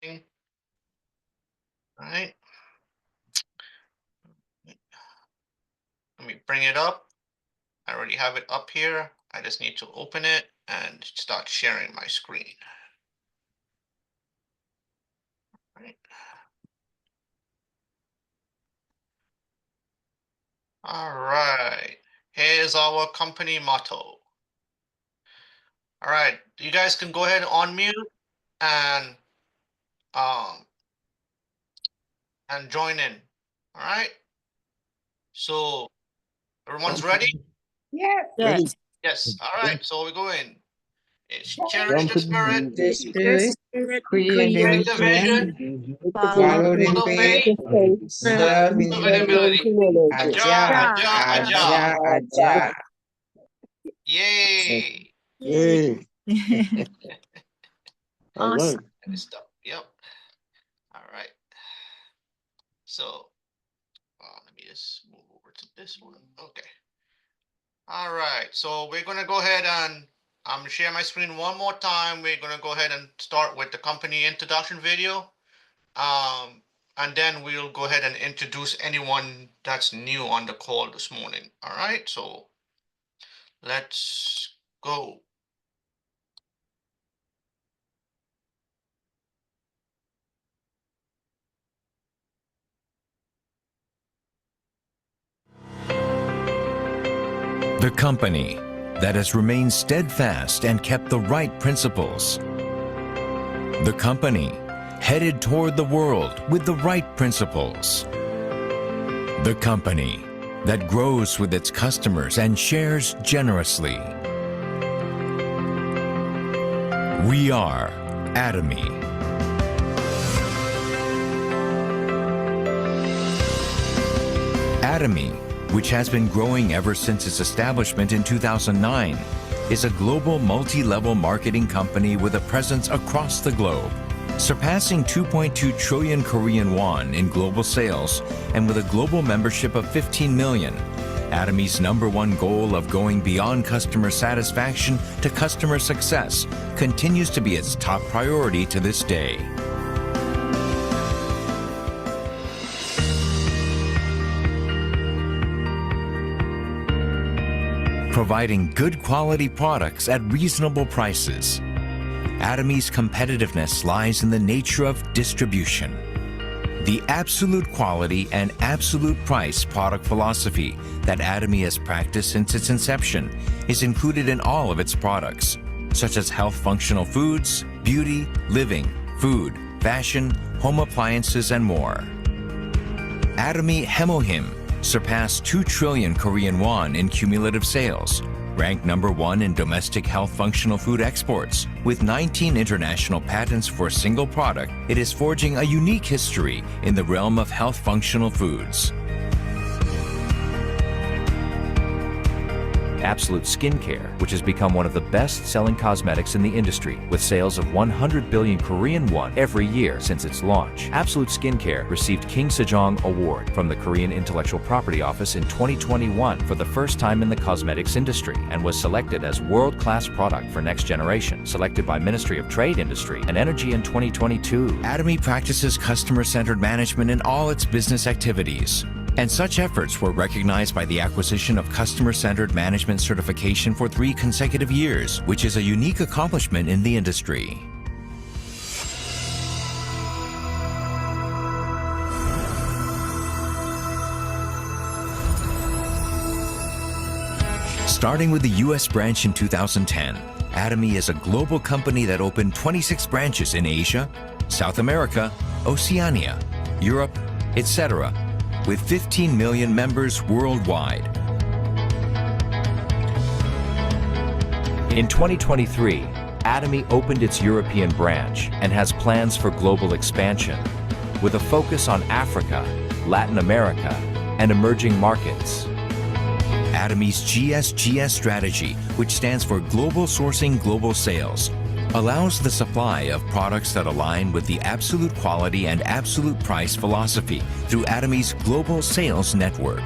All right. Let me bring it up. I already have it up here. I just need to open it and start sharing my screen. Right. All right. Here's our company motto. All right. You guys can go ahead and unmute and um and join in. All right. So everyone's ready? Yes. Yes. Yes. All right. So we go in. It's cherish the Jump spirit, The spirit, create create the the vision, vision, follow follow the the faith, faith, serve in profitability. Aja, Aja, aja, aja. Aja. Yay. Yay. awesome. Good stuff. Yep. All right. So let me just move over to this one. Okay. All right. So we're gonna go ahead and share my screen one more time. We're gonna go ahead and start with the company introduction video. And then we'll go ahead and introduce anyone that's new on the call this morning. All right. So let's go. The company that has remained steadfast and kept the right principles. The company headed toward the world with the right principles. The company that grows with its customers and shares generously. We are Atomy. Atomy, which has been growing ever since its establishment in 2009, is a global multi-level marketing company with a presence across the globe, surpassing 2.2 trillion Korean won in global sales and with a global membership of 15 million. Atomy's #1 goal of going beyond customer satisfaction to customer success continues to be its top priority to this day. Providing good quality products at reasonable prices. Atomy's competitiveness lies in the nature of distribution. The absolute quality and absolute price product philosophy that Atomy has practiced since its inception is included in all of its products, such as health functional foods, beauty, living, food, fashion, home appliances, and more. Atomy Hemohim surpassed 2 trillion Korean won in cumulative sales, ranked #1 in domestic health functional food exports. With 19 international patents for a single product, it is forging a unique history in the realm of health functional foods. Absolute Skincare, which has become one of the best-selling cosmetics in the industry, with sales of 100 billion Korean won every year since its launch. Absolute Skincare received King Sejong Award from the Korean Intellectual Property Office in 2021 for the first time in the cosmetics industry and was selected as world-class product for next generation, selected by Ministry of Trade, Industry and Energy in 2022. Atomy practices customer-centered management in all its business activities. And such efforts were recognized by the acquisition of Customer-Centered Management certification for 3 consecutive years, which is a unique accomplishment in the industry. Starting with the U.S. branch in 2010, Atomy is a global company that opened 26 branches in Asia, South America, Oceania, Europe, etc., with 15 million members worldwide. In 2023, Atomy opened its European branch and has plans for global expansion, with a focus on Africa, Latin America, and emerging markets. Atomy's GSGS strategy, which stands for Global Sourcing Global Sales, allows the supply of products that align with the absolute quality and absolute price philosophy through Atomy's global sales network.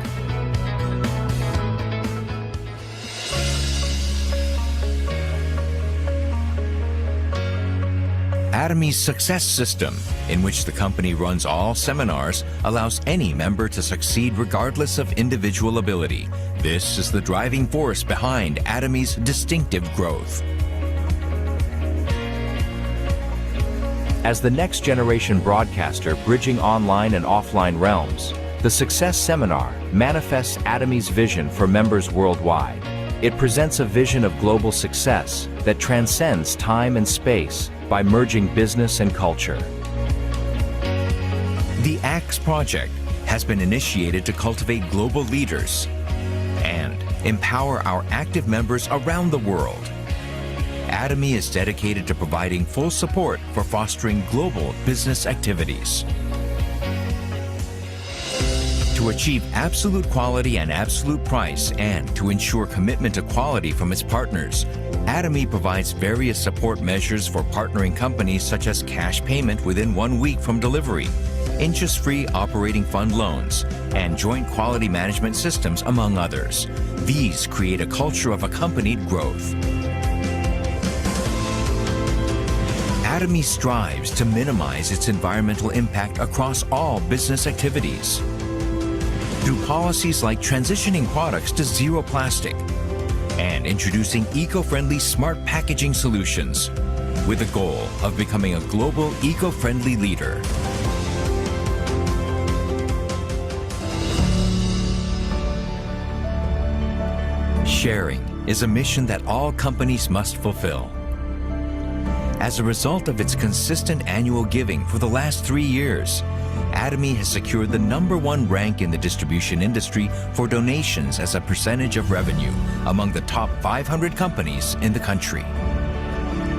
Atomy's success system, in which the company runs all seminars, allows any member to succeed regardless of individual ability. This is the driving force behind Atomy's distinctive growth. As the next generation broadcaster bridging online and offline realms, the Success Seminar manifests Atomy's vision for members worldwide. It presents a vision of global success that transcends time and space by merging business and culture. The ACTS project has been initiated to cultivate global leaders and empower our active members around the world. Atomy is dedicated to providing full support for fostering global business activities. To achieve absolute quality and absolute price, and to ensure commitment to quality from its partners, Atomy provides various support measures for partnering companies, such as cash payment within 1 week from delivery, interest-free operating fund loans, and joint quality management systems, among others. These create a culture of accompanied growth. Atomy strives to minimize its environmental impact across all business activities through policies like transitioning products to zero plastic and introducing eco-friendly smart packaging solutions with the goal of becoming a global eco-friendly leader. Sharing is a mission that all companies must fulfill. As a result of its consistent annual giving for the last 3 years, Atomy has secured the #1 rank in the distribution industry for donations as a percentage of revenue among the top 500 companies in the country.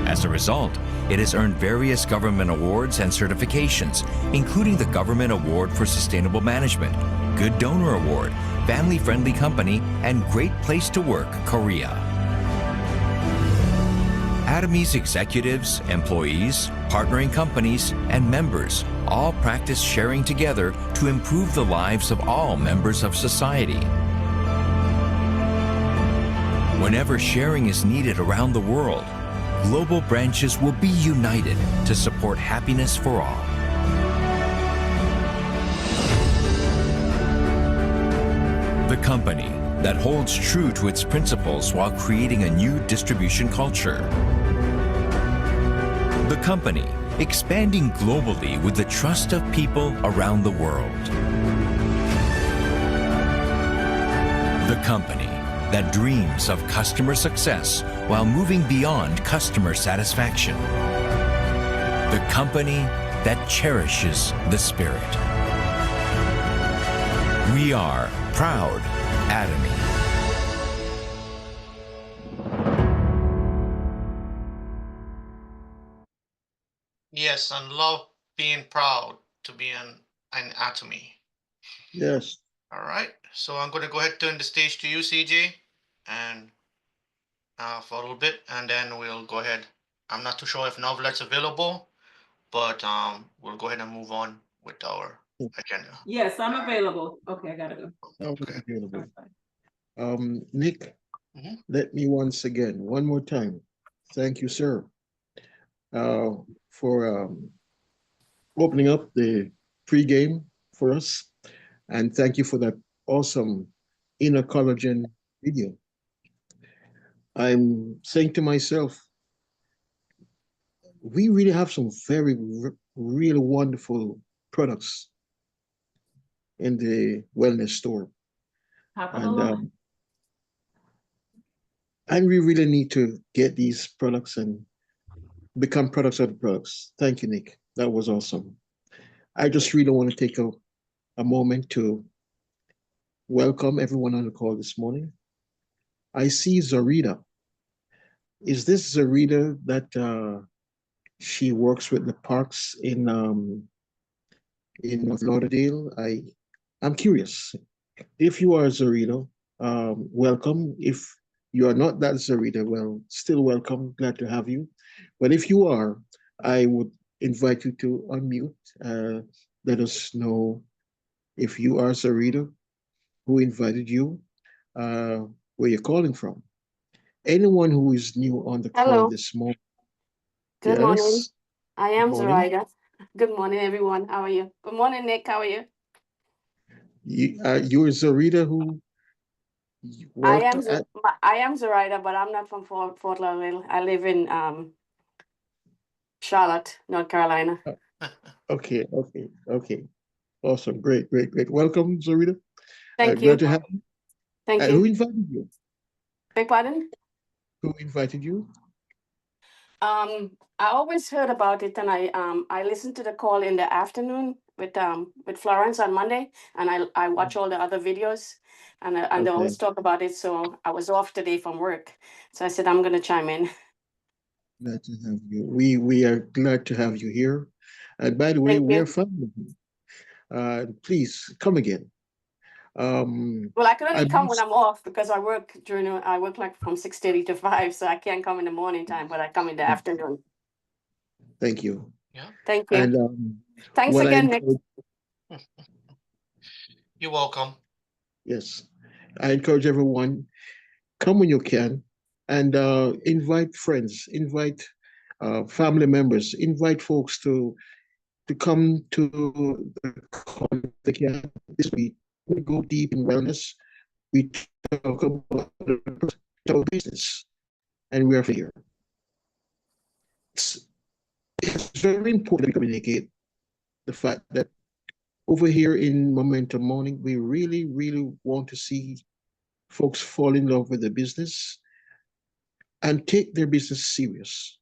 As a result, it has earned various government awards and certifications, including the Government Award for Sustainable Management, Good Donor Award, Family Friendly Company, and Great Place to Work, Korea. Atomy's executives, employees, partnering companies, and members all practice sharing together to improve the lives of all members of society. Whenever sharing is needed around the world, global branches will be united to support happiness for all. The company that holds true to its principles while creating a new distribution culture. The company expanding globally with the trust of people around the world. The company that dreams of customer success while moving beyond customer satisfaction. The company that cherishes the spirit. We are proud Atomy. Yes, and love being proud to be an Atomy. Yes. All right, so I'm going to go ahead and turn the stage to you, CJ, and for a little bit, and then we'll go ahead. I'm not too sure if Novelet's available, but we'll go ahead and move on with our agenda. Yes, I'm available. Okay, I gotta go. Okay. Available. Nick, Mhm. let me once again, one more time, thank you, sir, for opening up the pregame for us. And thank you for that awesome inner collagen video. I'm saying to myself, we really have some very, really wonderful products in the wellness store. Top of the line. And we really need to get these products and become products of the products. Thank you, Nick. That was awesome. I just really want to take a moment to welcome everyone on the call this morning. I see Zarita. Is this Zarita that she works with the parks in North Lauderdale? I'm curious. If you are Zarita, welcome. If you are not that Zarita, well, still welcome. Glad to have you. But if you are, I would invite you to unmute. Let us know if you are Zarita, who invited you, where you're calling from. Anyone who is new on the call Hello. this morning. Good morning. Yes. I am Morning. Zoraida. Good morning, everyone. How are you? Good morning, Nick. How are you? You're Zarita who worked at. I am Zoraida, but I'm not from Fort Lauderdale. I live in Charlotte, North Carolina. Okay, okay, okay. Awesome. Great, great, great. Welcome, Zarita. Thank Glad you. to have you. Thank Who you. invited you? Beg pardon? Who invited you? I always heard about it, and I listened to the call in the afternoon with Florence on Monday, and I watch all the other videos, and they Okay. always talk about it. So I was off today from work, so I said I'm gonna chime in. Glad to have you. We are glad to have you here. And by the way, Thank we are you. family. Please come again. Well, I can I only come when I'm off because I work like from 6:30 to 5, so I can't come in the morning time, but I come in the afternoon. thank you. Yeah, Thank you. And Thanks what I again, Nick. encourage, you're welcome. yes, I encourage everyone, come when you can, and invite friends, invite family members, invite folks to come to the call if they can. This week we go deep in wellness. We talk about our business, and we are here. It's, it's very important that we communicate the fact that over here in Momentum Morning, we really, really want to see folks fall in love with the business and take their business serious.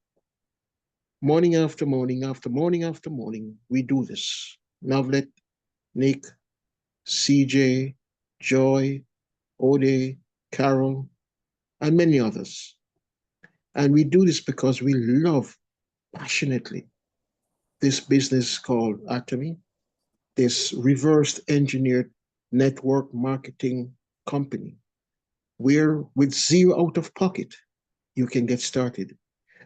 Morning after morning after morning after morning, we do this. Navlet, Nick, CJ, Joy, Ode, Carol, and many others. And we do this because we love passionately this business called Atomy, this reversed engineered network marketing company, where with zero out of pocket, you can get started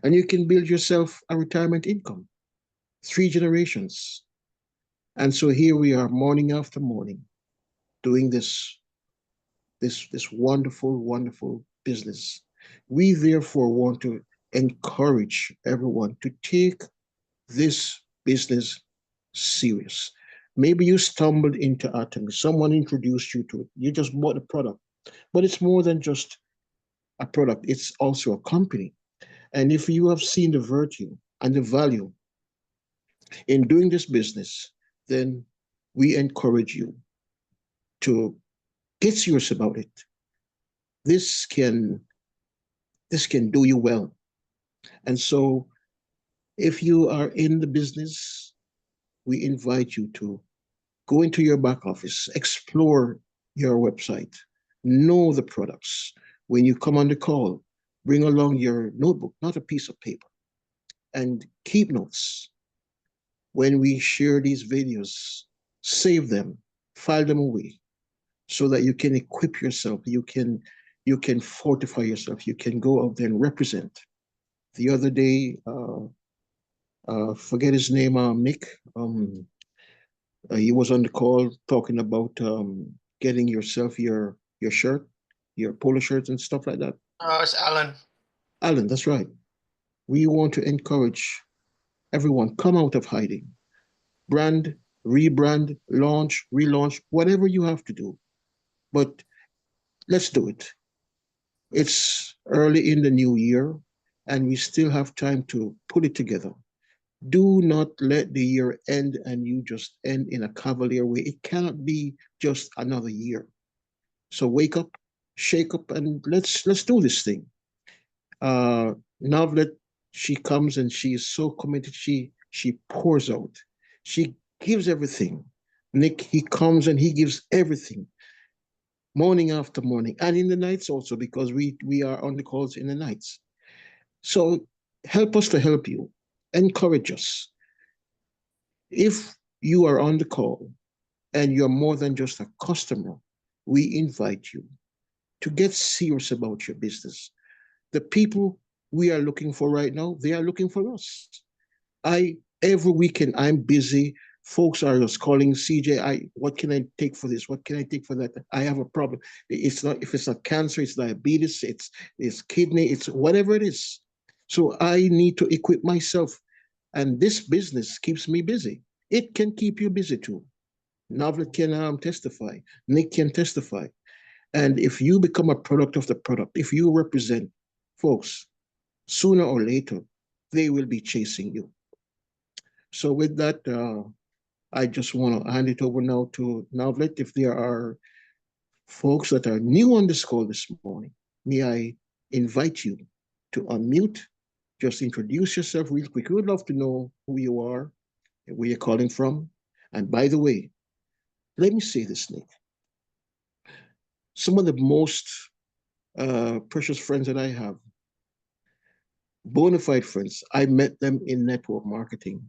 and you can build yourself a retirement income, 3 generations. And so here we are morning after morning doing this wonderful, wonderful business. We therefore want to encourage everyone to take this business serious. Maybe you stumbled into Atomy, someone introduced you to it, you just bought a product, but it's more than just a product, it's also a company. And if you have seen the virtue and the value in doing this business, then we encourage you to get serious about it. This can this can do you well. And so if you are in the business, we invite you to go into your back office, explore your website, know the products. When you come on the call, bring along your notebook, not a piece of paper, and keep notes. When we share these videos, save them, file them away so that you can equip yourself, you can fortify yourself, you can go out there and represent. The other day, forget his name, Nick. He was on the call talking about getting yourself your shirt, your polo shirts and stuff like that. It's Alan. Alan, that's right. We want to encourage everyone, come out of hiding. Brand, rebrand, launch, relaunch, whatever you have to do. But let's do it. It's early in the new year, and we still have time to put it together. Do not let the year end and you just end in a cavalier way. It cannot be just another year. So wake up, shake up, and let's do this thing. Now that she comes and she is so committed, she pours out. She gives everything. Nick, he comes and he gives everything, morning after morning, and in the nights also, because we are on the calls in the nights. So help us to help you, encourage us. If you are on the call and you're more than just a customer, we invite you to get serious about your business. The people we are looking for right now, they are looking for us. Every weekend I'm busy. Folks are just calling CJ. What can I take for this? What can I take for that? I have a problem. It's not, if it's not cancer, it's diabetes, it's kidney, it's whatever it is. So I need to equip myself And this business keeps me busy. It can keep you busy too. Novlet can testify. Nick can testify. And if you become a product of the product, if you represent folks, sooner or later, they will be chasing you. So with that, I just want to hand it over now to Novlet. If there are folks that are new on this call this morning, may I invite you to unmute, just introduce yourself real quick. We would love to know who you are, where you're calling from. And by the way, let me say this, Nick. Some of the most precious friends that I have, bona fide friends, I met them in network marketing.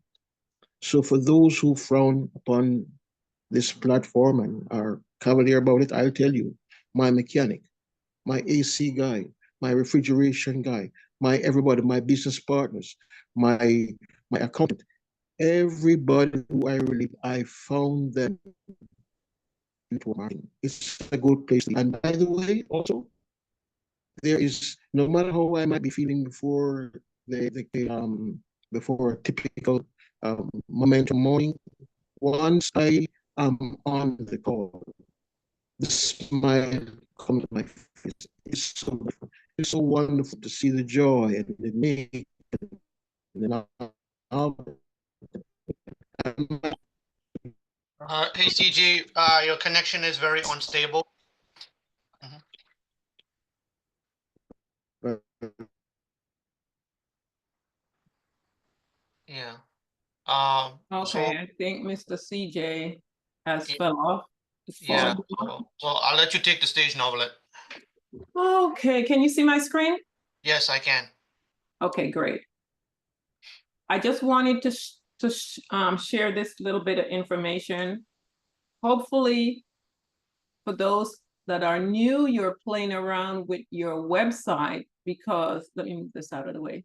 So for those who frown upon this platform and are cavalier about it, I'll tell you, my mechanic, my AC guy, my refrigeration guy, my everybody, my business partners, my accountant, everybody who I found them in network marketing. It's a good place. And by the way, also, there is, no matter how I might be feeling before before a typical momentum morning, once I am on the call, the smile comes to my face. It's so wonderful to see the joy and the need. And Hey, CG, your connection is very unstable. Yeah. Okay, I think Mr. CJ has Yeah. fell off. Yeah. So I'll let you take the stage, Novelet. Okay, can you see my screen? Yes, I can. Okay, great. I just wanted to share this little bit of information. Hopefully, for those that are new, you're playing around with your website, because let me move this out of the way.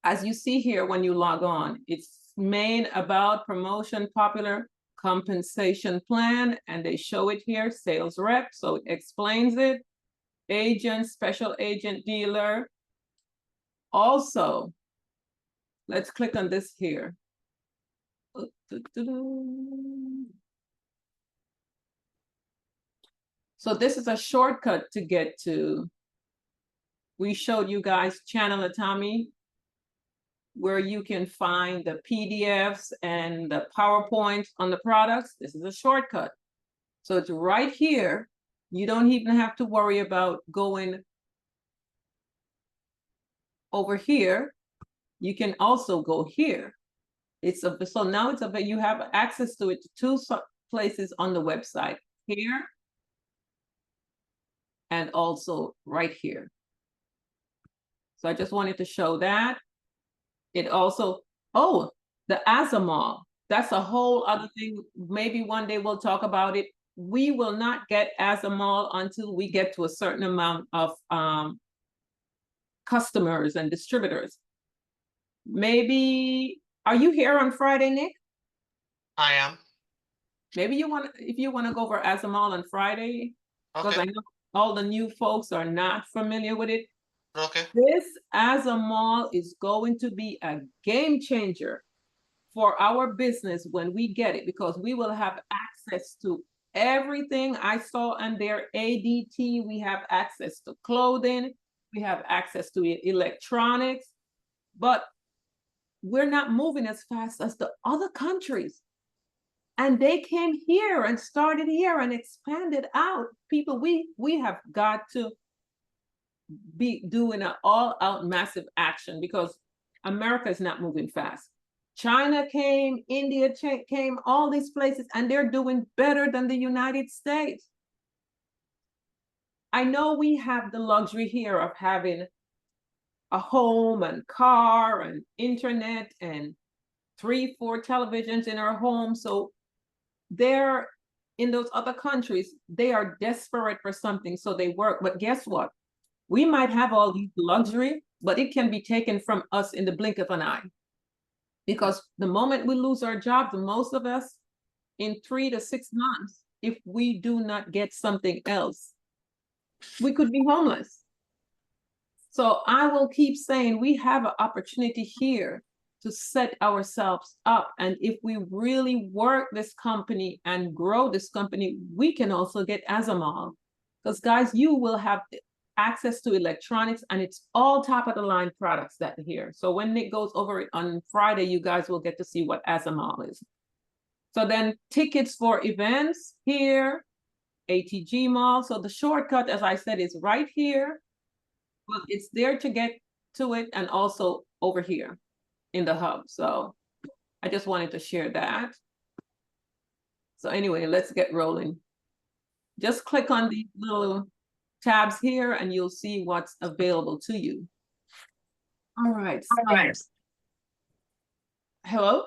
As you see here, when you log on, it's main, about, promotion, popular, compensation plan, and they show it here, sales rep, so it explains it, agent, special agent, dealer. Also, let's click on this here. So this is a shortcut to get to. We showed you guys Channel Atomy, where you can find the PDFs and the PowerPoints on the products. This is a shortcut. So it's right here. You don't even have to worry about going over here. You can also go here. So now you have access to it, two places on the website, here and also right here. So I just wanted to show that. It also, oh, the Azamol, that's a whole other thing. Maybe one day we'll talk about it. We will not get Azamol until we get to a certain amount of customers and distributors. Maybe, are you here on Friday, Nick? I am. Maybe if you want to go over Azamol on Friday, because Okay. I know all the new folks are not familiar with it. Okay. This Azamol is going to be a game changer for our business when we get it, because we will have access to everything I saw on their ADT. We have access to clothing, we have access to electronics, but we're not moving as fast as the other countries. And they came here and started here and expanded out. People, we have got to be doing an all-out massive action, because America is not moving fast. China came, India came, all these places, and they're doing better than the United States. I know we have the luxury here of having a home and car and internet and 3, 4 televisions in our home. So they're in those other countries, they are desperate for something, so they work. But guess what? We might have all these luxury, but it can be taken from us in the blink of an eye. Because the moment we lose our jobs, most of us, in 3 to 6 months, if we do not get something else, we could be homeless. So I will keep saying we have an opportunity here to set ourselves up. And if we really work this company and grow this company, we can also get Azamol. Because guys, you will have access to electronics, and it's all top of the line products that are here. So when Nick goes over it on Friday, you guys will get to see what Azamol is. So then tickets for events here, ATG Mall. So the shortcut, as I said, is right here, but it's there to get to it, and also over here in the hub. So I just wanted to share that. So anyway, let's get rolling. Just click on these little tabs here and you'll see what's available to you. All right. Hello?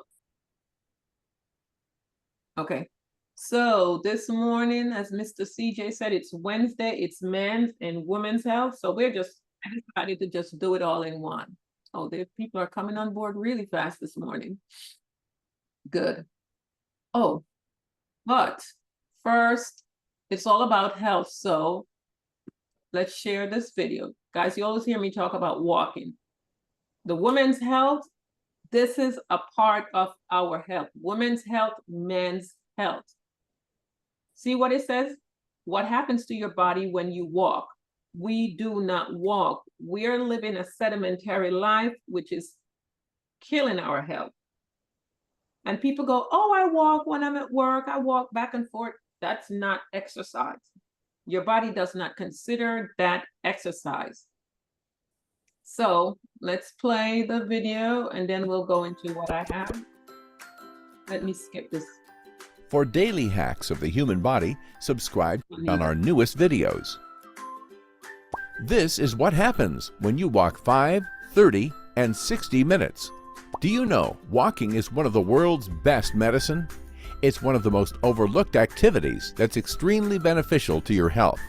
Okay. So this morning, as Mr. CJ said, it's Wednesday, it's men's and women's health. So I decided to just do it all in one. Oh, the people are coming on board really fast this morning. Good. Oh, but first, it's all about health. So let's share this video. Guys, you always hear me talk about walking. The women's health, this is a part of our health. Women's health, men's health. See what it says? What happens to your body when you walk? We do not walk. We're living a sedentary life, which is killing our health. And people go, oh, I walk when I'm at work. I walk back and forth. That's not exercise. Your body does not consider that exercise. So let's play the video and then we'll go into what I have. Let me skip this. For daily hacks of the human body, subscribe on our newest videos. This is what happens when you walk 5, 30, and 60 minutes. Do you know walking is one of the world's best medicine? It's one of the most overlooked activities that's extremely beneficial to your health.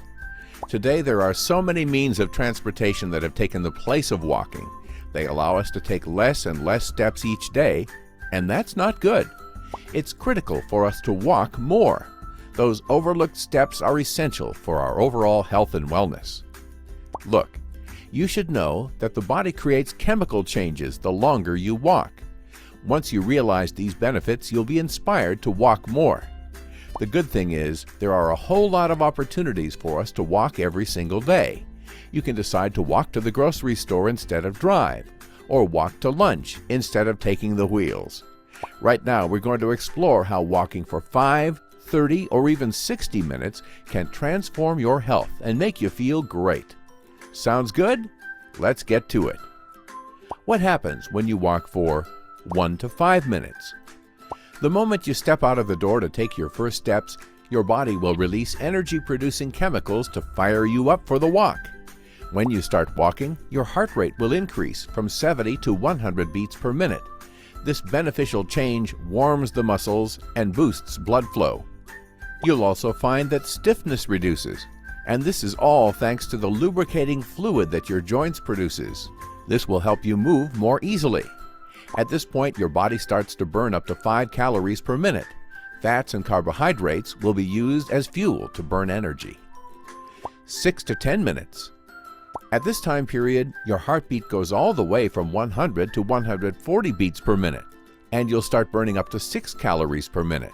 Today there are so many means of transportation that have taken the place of walking. They allow us to take less and less steps each day, and that's not good. It's critical for us to walk more. Those overlooked steps are essential for our overall health and wellness. Look, you should know that the body creates chemical changes the longer you walk. Once you realize these benefits, you'll be inspired to walk more. The good thing is, there are a whole lot of opportunities for us to walk every single day. You can decide to walk to the grocery store instead of drive, or walk to lunch instead of taking the wheels. Right now, we're going to explore how walking for 5, 30, or even 60 minutes can transform your health and make you feel great. Sounds good? Let's get to it. What happens when you walk for 1 to 5 minutes? The moment you step out of the door to take your first steps, your body will release energy-producing chemicals to fire you up for the walk. When you start walking, your heart rate will increase from 70 to 100 beats per minute. This beneficial change warms the muscles and boosts blood flow. You'll also find that stiffness reduces, and this is all thanks to the lubricating fluid that your joints produces. This will help you move more easily. At this point, your body starts to burn up to 5 calories per minute. Fats and carbohydrates will be used as fuel to burn energy. 6 to 10 minutes. At this time period, your heartbeat goes all the way from 100 to 140 beats per minute, and you'll start burning up to 6 calories per minute.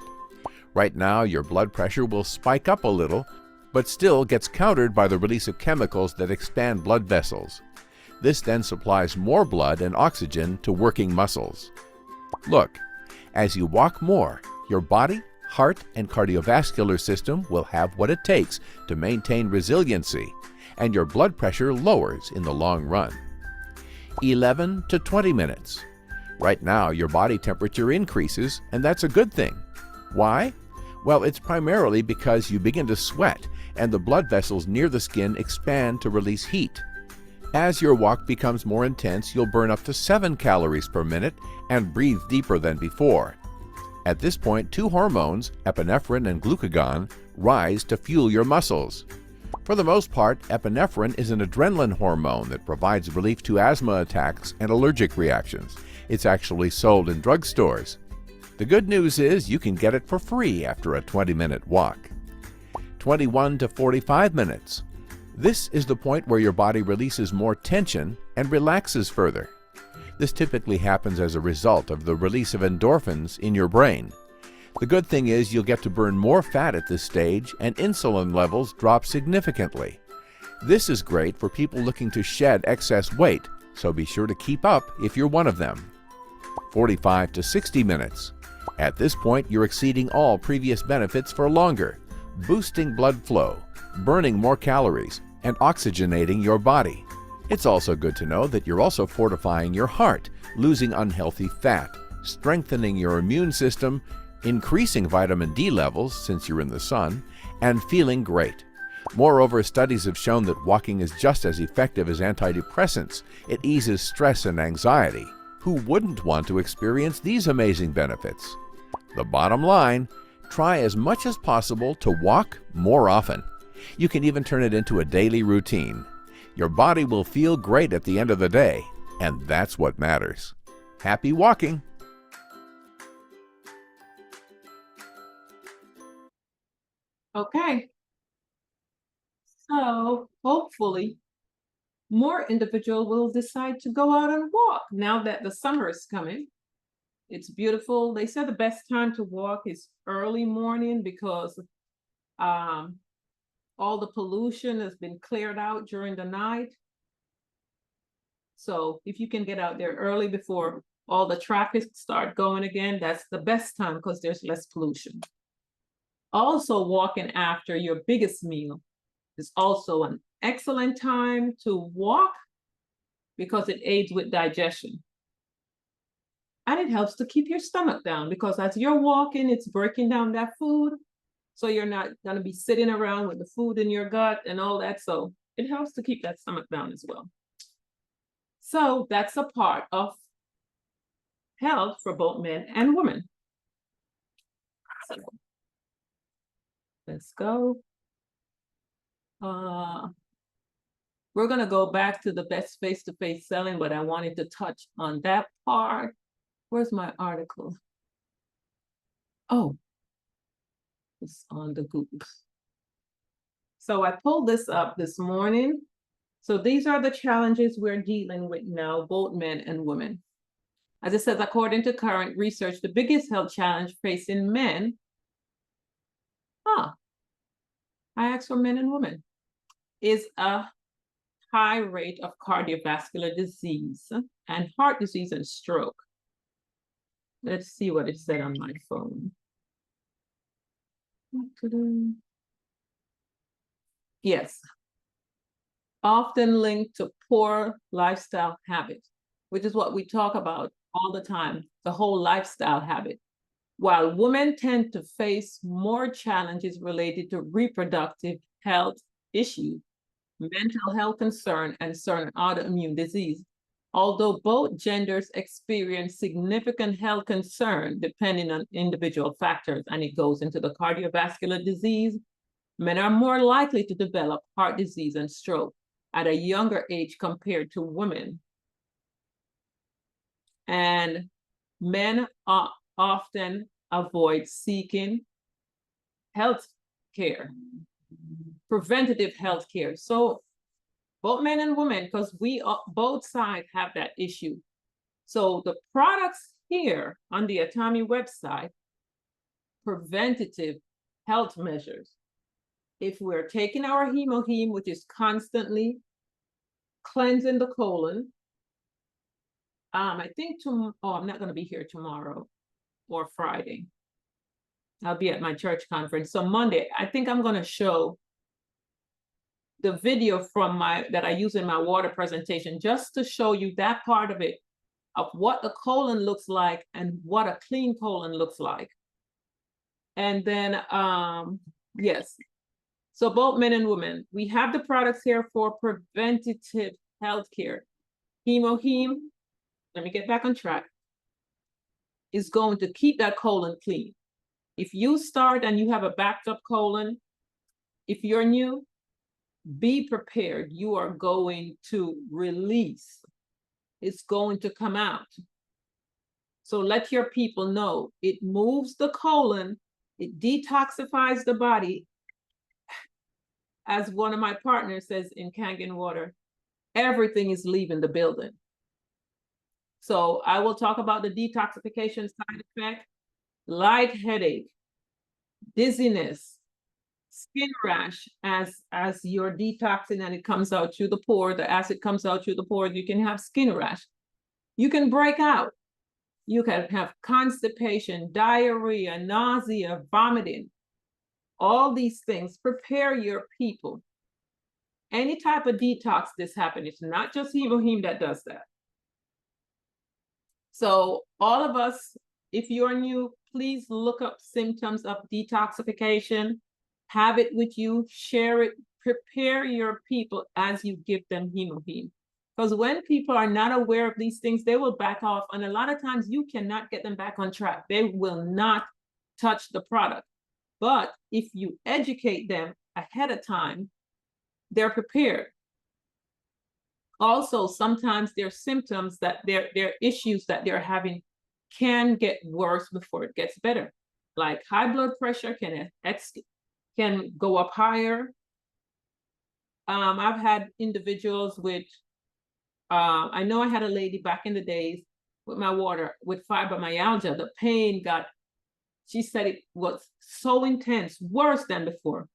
Right now, your blood pressure will spike up a little, but still gets countered by the release of chemicals that expand blood vessels. This then supplies more blood and oxygen to working muscles. Look, as you walk more, your body, heart, and cardiovascular system will have what it takes to maintain resiliency, and your blood pressure lowers in the long run. 11 to 20 minutes. Right now, your body temperature increases, and that's a good thing. Why? Well, it's primarily because you begin to sweat, and the blood vessels near the skin expand to release heat. As your walk becomes more intense, you'll burn up to 7 calories per minute and breathe deeper than before. At this point, 2 hormones, epinephrine and glucagon, rise to fuel your muscles. For the most part, epinephrine is an adrenaline hormone that provides relief to asthma attacks and allergic reactions. It's actually sold in drugstores. The good news is you can get it for free after a 20-minute walk. 21 to 45 minutes. This is the point where your body releases more tension and relaxes further. This typically happens as a result of the release of endorphins in your brain. The good thing is you'll get to burn more fat at this stage and insulin levels drop significantly. This is great for people looking to shed excess weight, so be sure to keep up if you're one of them. 45 to 60 minutes. At this point, you're exceeding all previous benefits for longer, boosting blood flow, burning more calories, and oxygenating your body. It's also good to know that you're also fortifying your heart, losing unhealthy fat, strengthening your immune system, increasing vitamin D levels since you're in the sun, and feeling great. Moreover, studies have shown that walking is just as effective as antidepressants. It eases stress and anxiety. Who wouldn't want to experience these amazing benefits? The bottom line, try as much as possible to walk more often. You can even turn it into a daily routine. Your body will feel great at the end of the day, and that's what matters. Happy walking! Okay. So hopefully more individuals will decide to go out and walk now that the summer is coming. It's beautiful. They said the best time to walk is early morning because all the pollution has been cleared out during the night. So if you can get out there early before all the traffic start going again, that's the best time because there's less pollution. Also, walking after your biggest meal is also an excellent time to walk because it aids with digestion. And it helps to keep your stomach down because as you're walking, it's breaking down that food. So you're not going to be sitting around with the food in your gut and all that. So it helps to keep that stomach down as well. So that's a part of health for both men and women. So let's go. We're going to go back to the best face-to-face selling, but I wanted to touch on that part. Where's my article? Oh, it's on the Google. So I pulled this up this morning. So these are the challenges we're dealing with now, both men and women. As it says, according to current research, the biggest health challenge facing men, I asked for men and women, is a high rate of cardiovascular disease and heart disease and stroke. Let's see what it said on my phone. Yes. Often linked to poor lifestyle habits, which is what we talk about all the time, the whole lifestyle habit. While women tend to face more challenges related to reproductive health issues, mental health concern, and certain autoimmune disease, although both genders experience significant health concern depending on individual factors, and it goes into the cardiovascular disease, men are more likely to develop heart disease and stroke at a younger age compared to women. And men often avoid seeking health care, preventative health care. So both men and women, because we both sides have that issue. So the products here on the Atomy website, preventative health measures. If we're taking our hemoheme, which is constantly cleansing the colon, I think I'm not going to be here tomorrow or Friday. I'll be at my church conference. So Monday, I think I'm going to show the video from that I use in my water presentation, just to show you that part of it, of what the colon looks like and what a clean colon looks like. And then, yes. So both men and women, we have the products here for preventative health care. Hemoheme, let me get back on track, is going to keep that colon clean. If you start and you have a backed up colon, if you're new, be prepared. You are going to release. It's going to come out. So let your people know it moves the colon, it detoxifies the body. As one of my partners says in Kangen Water, everything is leaving the building. So I will talk about the detoxification side effect, light headache, dizziness, skin rash as you're detoxing and it comes out through the pore, the acid comes out through the pores, you can have skin rash. You can break out. You can have constipation, diarrhea, nausea, vomiting. All these things. Prepare your people. Any type of detox this happens. It's not just hemoheme that does that. So all of us, if you're new, please look up symptoms of detoxification, have it with you, share it, prepare your people as you give them hemoheme. Because when people are not aware of these things, they will back off. And a lot of times you cannot get them back on track. They will not touch the product. But if you educate them ahead of time, they're prepared. Also, sometimes their symptoms that their issues that they're having can get worse before it gets better. Like high blood pressure can go up higher. I've had individuals with, I know I had a lady back in the days with my water with fibromyalgia. The pain she said it was so intense, worse than before,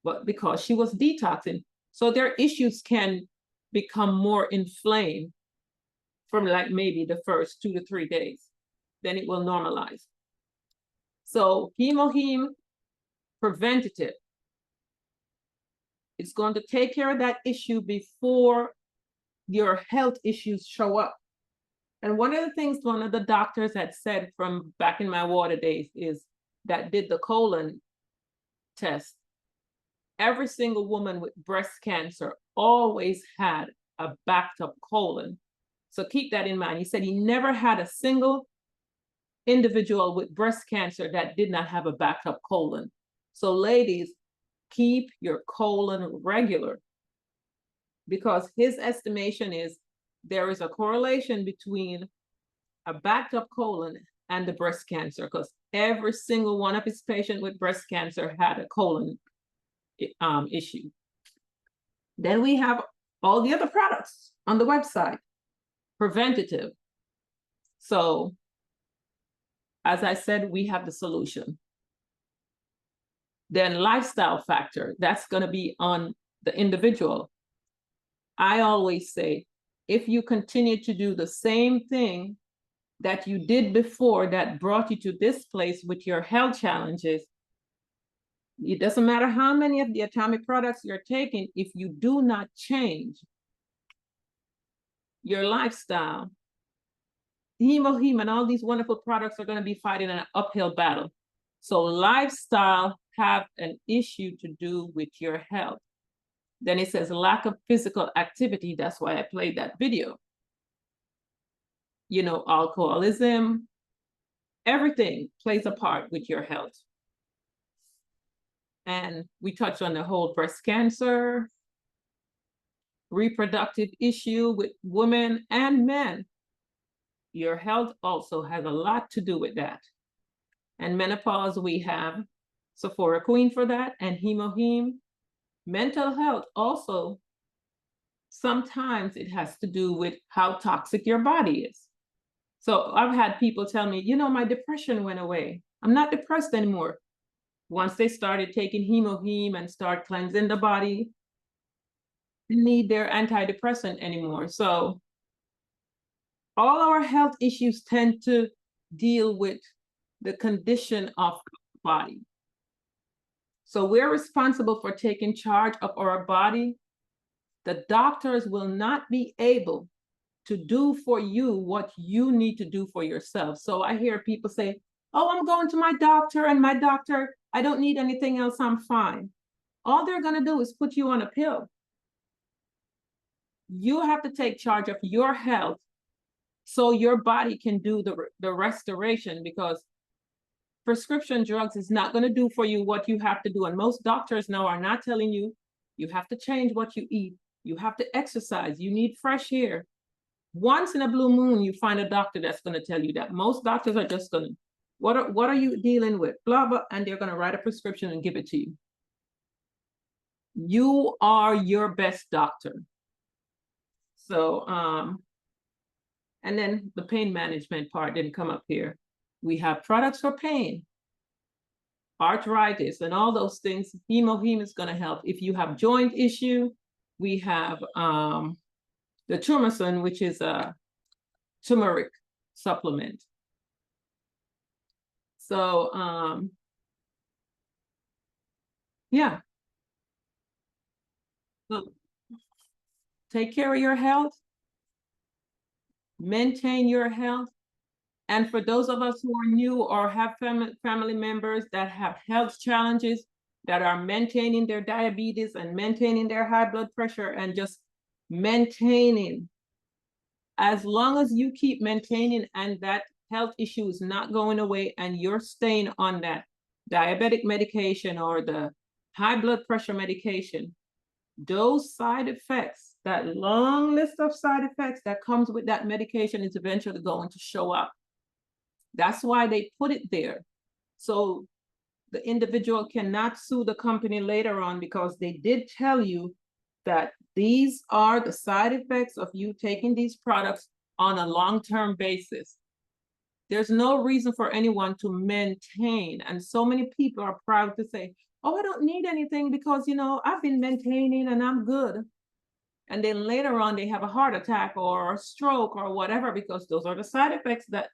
but because she was detoxing. So their issues can become more inflamed from like maybe the first 2 to 3 days. Then it will normalize. So hemoheme preventative. It's going to take care of that issue before your health issues show up. And one of the things one of the doctors had said from back in my water days is that did the colon test. Every single woman with breast cancer always had a backed up colon. So keep that in mind. He said he never had a single individual with breast cancer that did not have a backed up colon. So ladies, keep your colon regular, because his estimation is there is a correlation between a backed up colon and the breast cancer, because every single one of his patients with breast cancer had a colon issue. Then we have all the other products on the website, preventative. So as I said, we have the solution. Then lifestyle factor, that's going to be on the individual. I always say, if you continue to do the same thing that you did before that brought you to this place with your health challenges, it doesn't matter how many of the Atomy products you're taking, if you do not change your lifestyle, hemoheme and all these wonderful products are going to be fighting an uphill battle. So lifestyle have an issue to do with your health. Then it says lack of physical activity. That's why I played that video. You know, alcoholism, everything plays a part with your health. And we touched on the whole breast cancer, reproductive issue with women and men. Your health also has a lot to do with that. And menopause, we have Sephora Queen for that, and hemoheme. Mental health also, sometimes it has to do with how toxic your body is. So I've had people tell me, you know, my depression went away. I'm not depressed anymore. Once they started taking hemoheme and start cleansing the body, they need their antidepressant anymore. So all our health issues tend to deal with the condition of the body. So we're responsible for taking charge of our body. The doctors will not be able to do for you what you need to do for yourself. So I hear people say, oh, I'm going to my doctor, and my doctor, I don't need anything else, I'm fine. All they're going to do is put you on a pill. You have to take charge of your health so your body can do the restoration, because prescription drugs is not going to do for you what you have to do. And most doctors now are not telling you, you have to change what you eat. You have to exercise. You need fresh air. Once in a blue moon, you find a doctor that's going to tell you that. Most doctors are just going to, what are you dealing with? Blah, blah, and they're going to write a prescription and give it to you. You are your best doctor. So, And then the pain management part didn't come up here. We have products for pain, arthritis, and all those things. Hemoheme is going to help. If you have joint issue, we have the Turmacin, which is a turmeric supplement. So yeah. So take care of your health, maintain your health. And for those of us who are new or have family members that have health challenges, that are maintaining their diabetes and maintaining their high blood pressure and just maintaining, as long as you keep maintaining and that health issue is not going away and you're staying on that diabetic medication or the high blood pressure medication, those side effects, that long list of side effects that comes with that medication is eventually going to show up. That's why they put it there. So the individual cannot sue the company later on, because they did tell you that these are the side effects of you taking these products on a long-term basis. There's no reason for anyone to maintain. And so many people are proud to say, oh, I don't need anything because, you know, I've been maintaining and I'm good. And then later on, they have a heart attack or a stroke or whatever, because those are the side effects that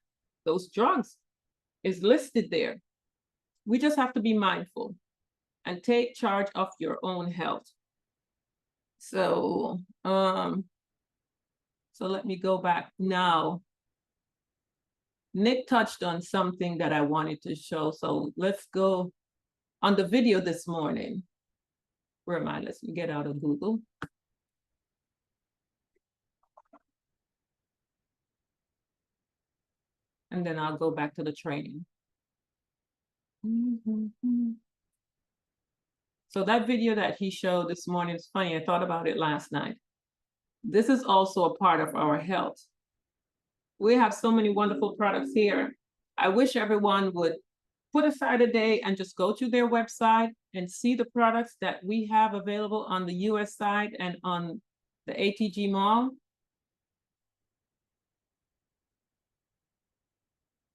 those drugs is listed there. We just have to be mindful and take charge of your own health. So, so let me go back now. Nick touched on something that I wanted to show. So let's go on the video this morning. Where am I? Let's get out of Google. And then I'll go back to the training. So that video that he showed this morning is funny. I thought about it last night. This is also a part of our health. We have so many wonderful products here. I wish everyone would put aside a day and just go to their website and see the products that we have available on the US side and on the ATG Mall.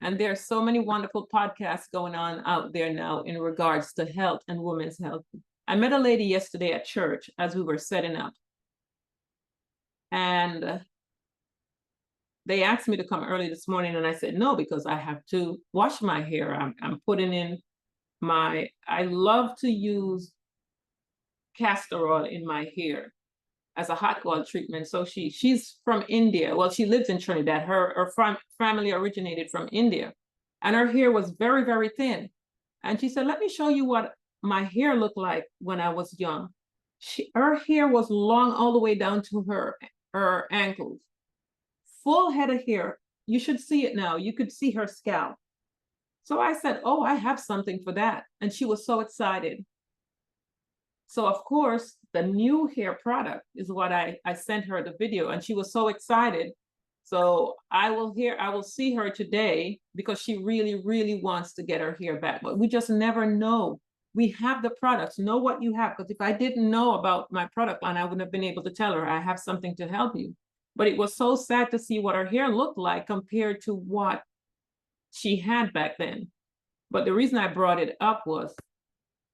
And there are so many wonderful podcasts going on out there now in regards to health and women's health. I met a lady yesterday at church as we were setting up. And they asked me to come early this morning, and I said no, because I have to wash my hair. I'm putting in I love to use castor oil in my hair as a hot oil treatment. So she's from India. Well, she lives in Trinidad. Her family originated from India, and her hair was very, very thin. And she said, let me show you what my hair looked like when I was young. Her hair was long all the way down to her ankles, full head of hair. You should see it now. You could see her scalp. So I said, oh, I have something for that. And she was so excited. So of course, the new hair product is what I sent her the video, and she was so excited. So I will see her today, because she really, really wants to get her hair back. But we just never know. We have the products, know what you have. Because if I didn't know about my product line, I wouldn't have been able to tell her I have something to help you. But it was so sad to see what her hair looked like compared to what she had back then. But the reason I brought it up was,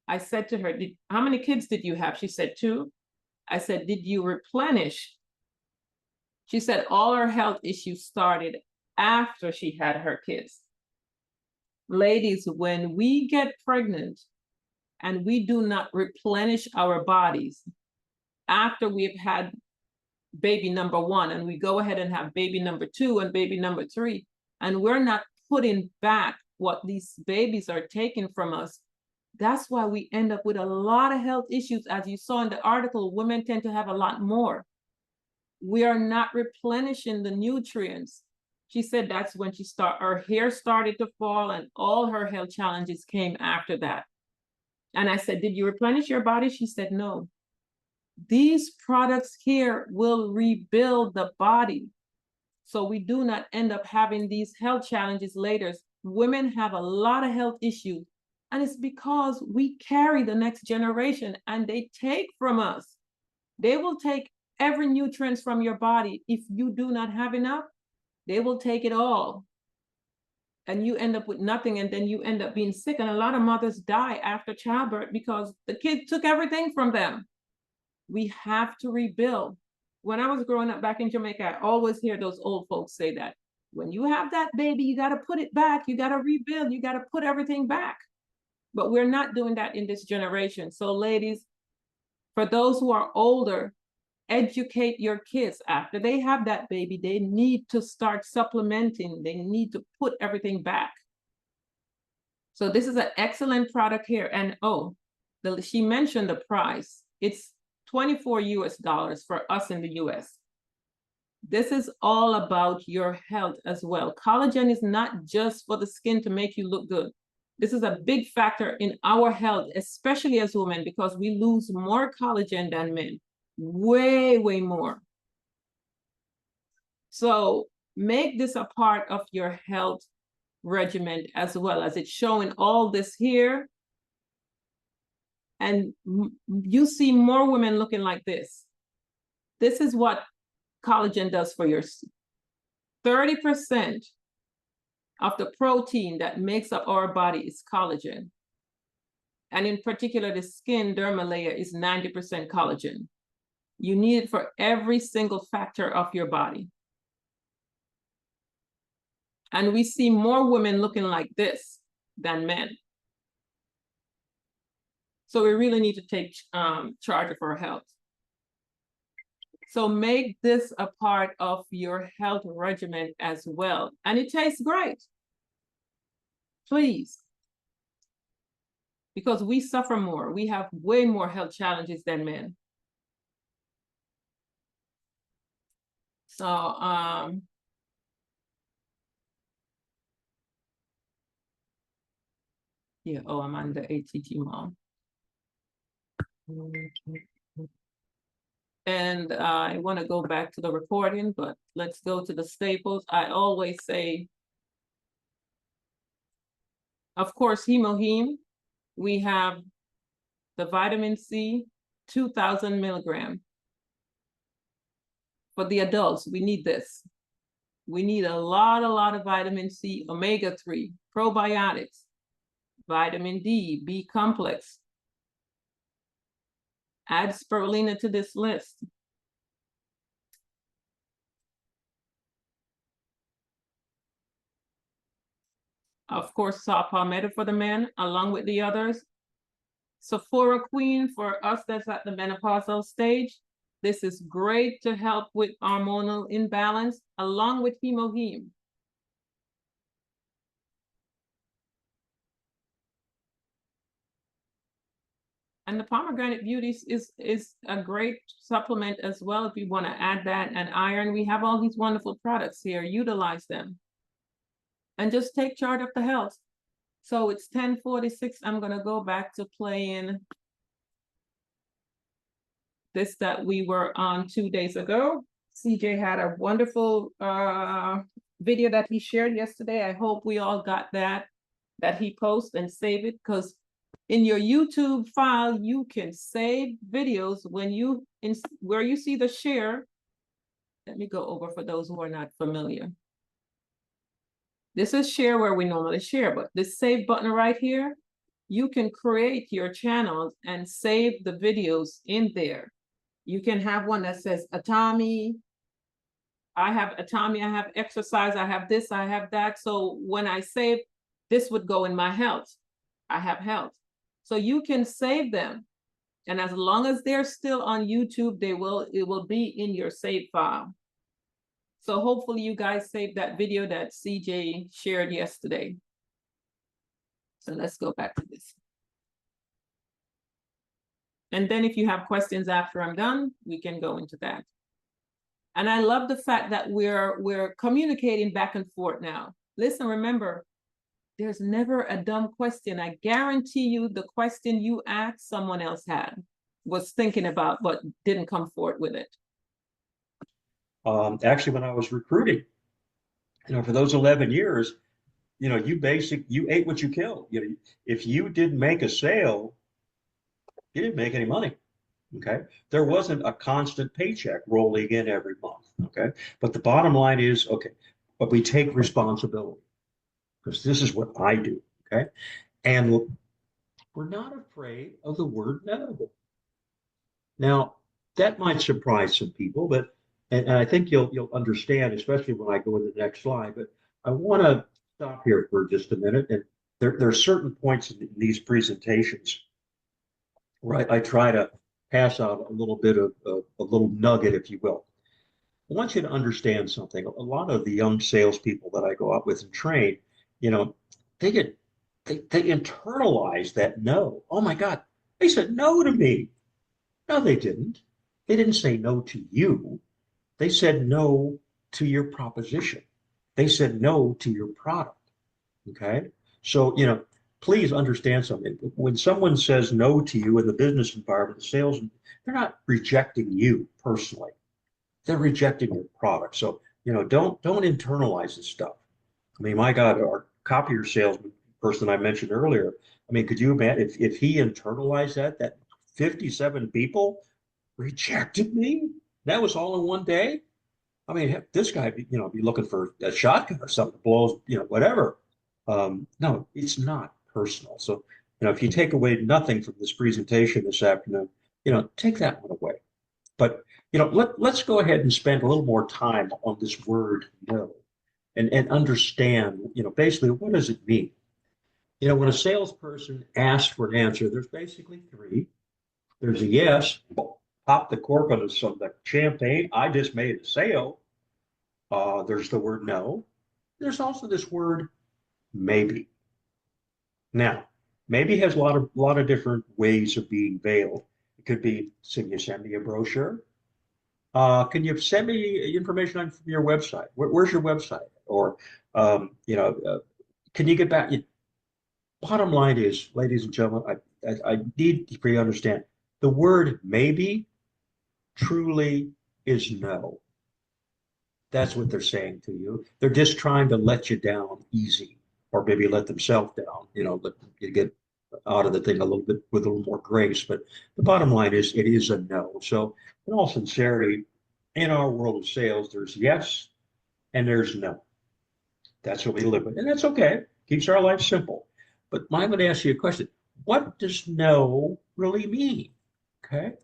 I said to her, how many kids did you have? She said 2. I said, did you replenish? She said all her health issues started after she had her kids. Ladies, when we get pregnant and we do not replenish our bodies after we've had baby number 1, and we go ahead and have baby number 2 and baby number 3, and we're not putting back what these babies are taking from us, that's why we end up with a lot of health issues. As you saw in the article, women tend to have a lot more. We are not replenishing the nutrients. She said that's when her hair started to fall, and all her health challenges came after that. And I said, did you replenish your body? She said, no. These products here will rebuild the body, so we do not end up having these health challenges later. Women have a lot of health issues, and it's because we carry the next generation, and they take from us. They will take every nutrient from your body. If you do not have enough, They will take it all. And you end up with nothing, and then you end up being sick. And a lot of mothers die after childbirth because the kid took everything from them. We have to rebuild. When I was growing up back in Jamaica, I always hear those old folks say that. When you have that baby, you got to put it back. You got to rebuild. You got to put everything back. But we're not doing that in this generation. So ladies, for those who are older, educate your kids. After they have that baby, they need to start supplementing. They need to put everything back. So this is an excellent product here. And oh, she mentioned the price. It's $24 US for us in the US. This is all about your health as well. Collagen is not just for the skin to make you look good. This is a big factor in our health, especially as women, because we lose more collagen than men. Way, way more. So make this a part of your health regimen as well, as it's showing all this here. And you see more women looking like this. This is what collagen does for your 30% of the protein that makes up our body is collagen. And in particular, the skin dermal layer is 90% collagen. You need it for every single factor of your body. And we see more women looking like this than men. So we really need to take charge of our health. So make this a part of your health regimen as well. And it tastes great. Please. Because we suffer more. We have way more health challenges than men. So, yeah, oh, I'm on the ATT mom. And I want to go back to the recording, but let's go to the staples. I always say, of course, hemoheme. We have the vitamin C, 2,000 milligrams. For the adults, we need this. We need a lot of vitamin C, omega-3, probiotics, vitamin D, B complex. Add spirulina to this list. Of course, saw palmetto for the men, along with the others. Sephora Queen for us that's at the menopausal stage. This is great to help with hormonal imbalance, along with hemoheme. And the pomegranate beauties is a great supplement as well if you want to add that, and iron. We have all these wonderful products here. Utilize them. And just take charge of the health. So it's 10:46. I'm going to go back to playing this that we were on 2 days ago. CJ had a wonderful video that he shared yesterday. I hope we all got that he posted and save it, because in your YouTube file, you can save videos when you, where you see the share. Let me go over for those who are not familiar. This is share where we normally share, but this save button right here, you can create your channels and save the videos in there. You can have one that says Atomy. I have Atomy, I have exercise, I have this, I have that. So when I save, this would go in my health. I have health. So you can save them. And as long as they're still on YouTube, it will be in your save file. So hopefully you guys saved that video that CJ shared yesterday. So let's go back to this. And then if you have questions after I'm done, we can go into that. And I love the fact that we're communicating back and forth now. Listen, remember, there's never a dumb question. I guarantee you the question you asked, someone else was thinking about, but didn't come forward with it. Actually, when I was recruiting, for those 11 years, you ate what you killed. If you didn't make a sale, you didn't make any money. Okay. There wasn't a constant paycheck rolling in every month. Okay. But the bottom line is, okay, but we take responsibility because this is what I do. Okay. And we're not afraid of the word no. Now, that might surprise some people, but and I think you'll understand, especially when I go to the next slide. But I want to stop here for just a minute. And there are certain points in these presentations where I try to pass out a little bit of a little nugget, if you will. I want you to understand something. A lot of the young salespeople that I go out with and train, you know, they get they internalize that no. Oh my God, they said no to me. No, they didn't. They didn't say no to you. They said no to your proposition. They said no to your product. Okay. So, please understand something. When someone says no to you in the business environment, the sales, they're not rejecting you personally. They're rejecting your product. So, don't internalize this stuff. I mean, my God, our copier salesman person I mentioned earlier, I mean, could you imagine if he internalized that 57 people rejected me? That was all in one day. I mean, this guy, be looking for a shotgun or something, blows, whatever. No, it's not personal. So, if you take away nothing from this presentation this afternoon, take that one away. But, let's go ahead and spend a little more time on this word no and understand, basically what does it mean? When a salesperson asks for an answer, there's basically three. There's a yes, pop the cork on some the champagne. I just made a sale. There's the word no. There's also this word maybe. Now, maybe has a lot of different ways of being veiled. It could be, can you send me a brochure? Can you send me information on your website? Where's your website? Or, can you get back? Bottom line is, ladies and gentlemen, I need for you to understand the word maybe truly is no. That's what they're saying to you. They're just trying to let you down easy, or maybe let themselves down, let you get out of the thing a little bit with a little more grace. But the bottom line is it is a no. So in all sincerity, in our world of sales, there's yes and there's no. That's what we live with. And that's okay. Keeps our life simple. But I'm going to ask you a question. What does no really mean? Okay.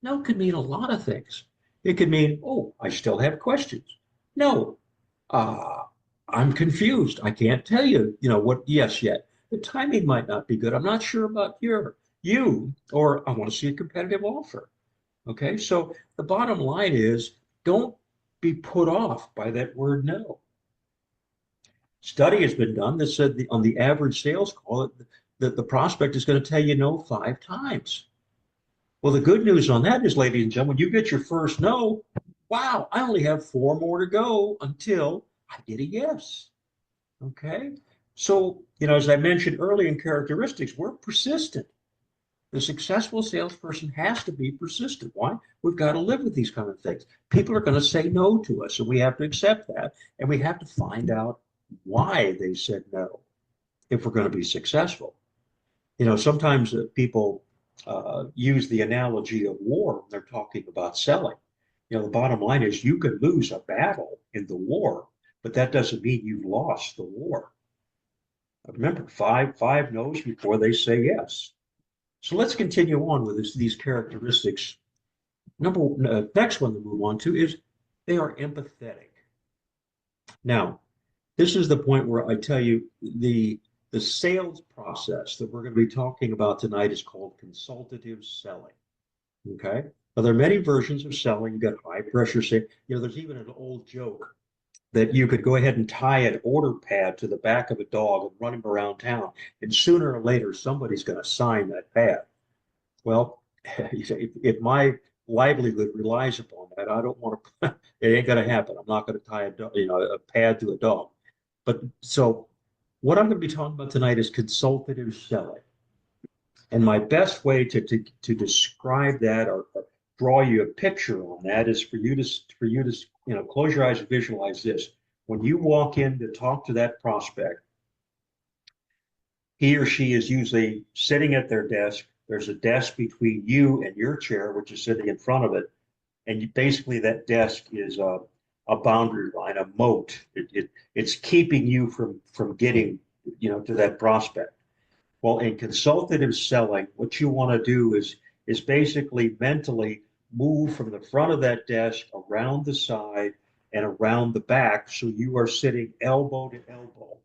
No could mean a lot of things. It could mean, oh, I still have questions. No, I'm confused. I can't tell you, what yes yet. The timing might not be good. I'm not sure about you, or I want to see a competitive offer. Okay, so the bottom line is don't be put off by that word no. Study has been done that said on the average sales call that the prospect is going to tell you no 5 times. Well, the good news on that is, ladies and gentlemen, you get your first no. Wow, I only have 4 more to go until I get a yes. Okay. So, as I mentioned earlier in characteristics, we're persistent. The successful salesperson has to be persistent. Why? We've got to live with these kind of things. People are going to say no to us, and we have to accept that. And we have to find out why they said no if we're going to be successful. Sometimes people use the analogy of war when they're talking about selling. The bottom line is you could lose a battle in the war, but that doesn't mean you've lost the war. Remember, five no's before they say yes. So let's continue on with these characteristics. Next one to move on to is they are empathetic. Now, this is the point where I tell you the sales process that we're going to be talking about tonight is called consultative selling. Okay. Now, there are many versions of selling. You've got high pressure sales. There's even an old joke that you could go ahead and tie an order pad to the back of a dog and run him around town. And sooner or later, somebody's going to sign that pad. Well, if my livelihood relies upon that, I don't want to, it ain't going to happen. I'm not going to tie a pad to a dog. But so what I'm going to be talking about tonight is consultative selling. And my best way to describe that or draw you a picture on that is for you to close your eyes and visualize this. When you walk in to talk to that prospect, he or she is usually sitting at their desk. There's a desk between you and your chair, which is sitting in front of it. And basically that desk is a a boundary line, a moat. It's keeping you from getting, to that prospect. Well, in consultative selling, what you want to do is basically mentally move from the front of that desk around the side and around the back, so you are sitting elbow to elbow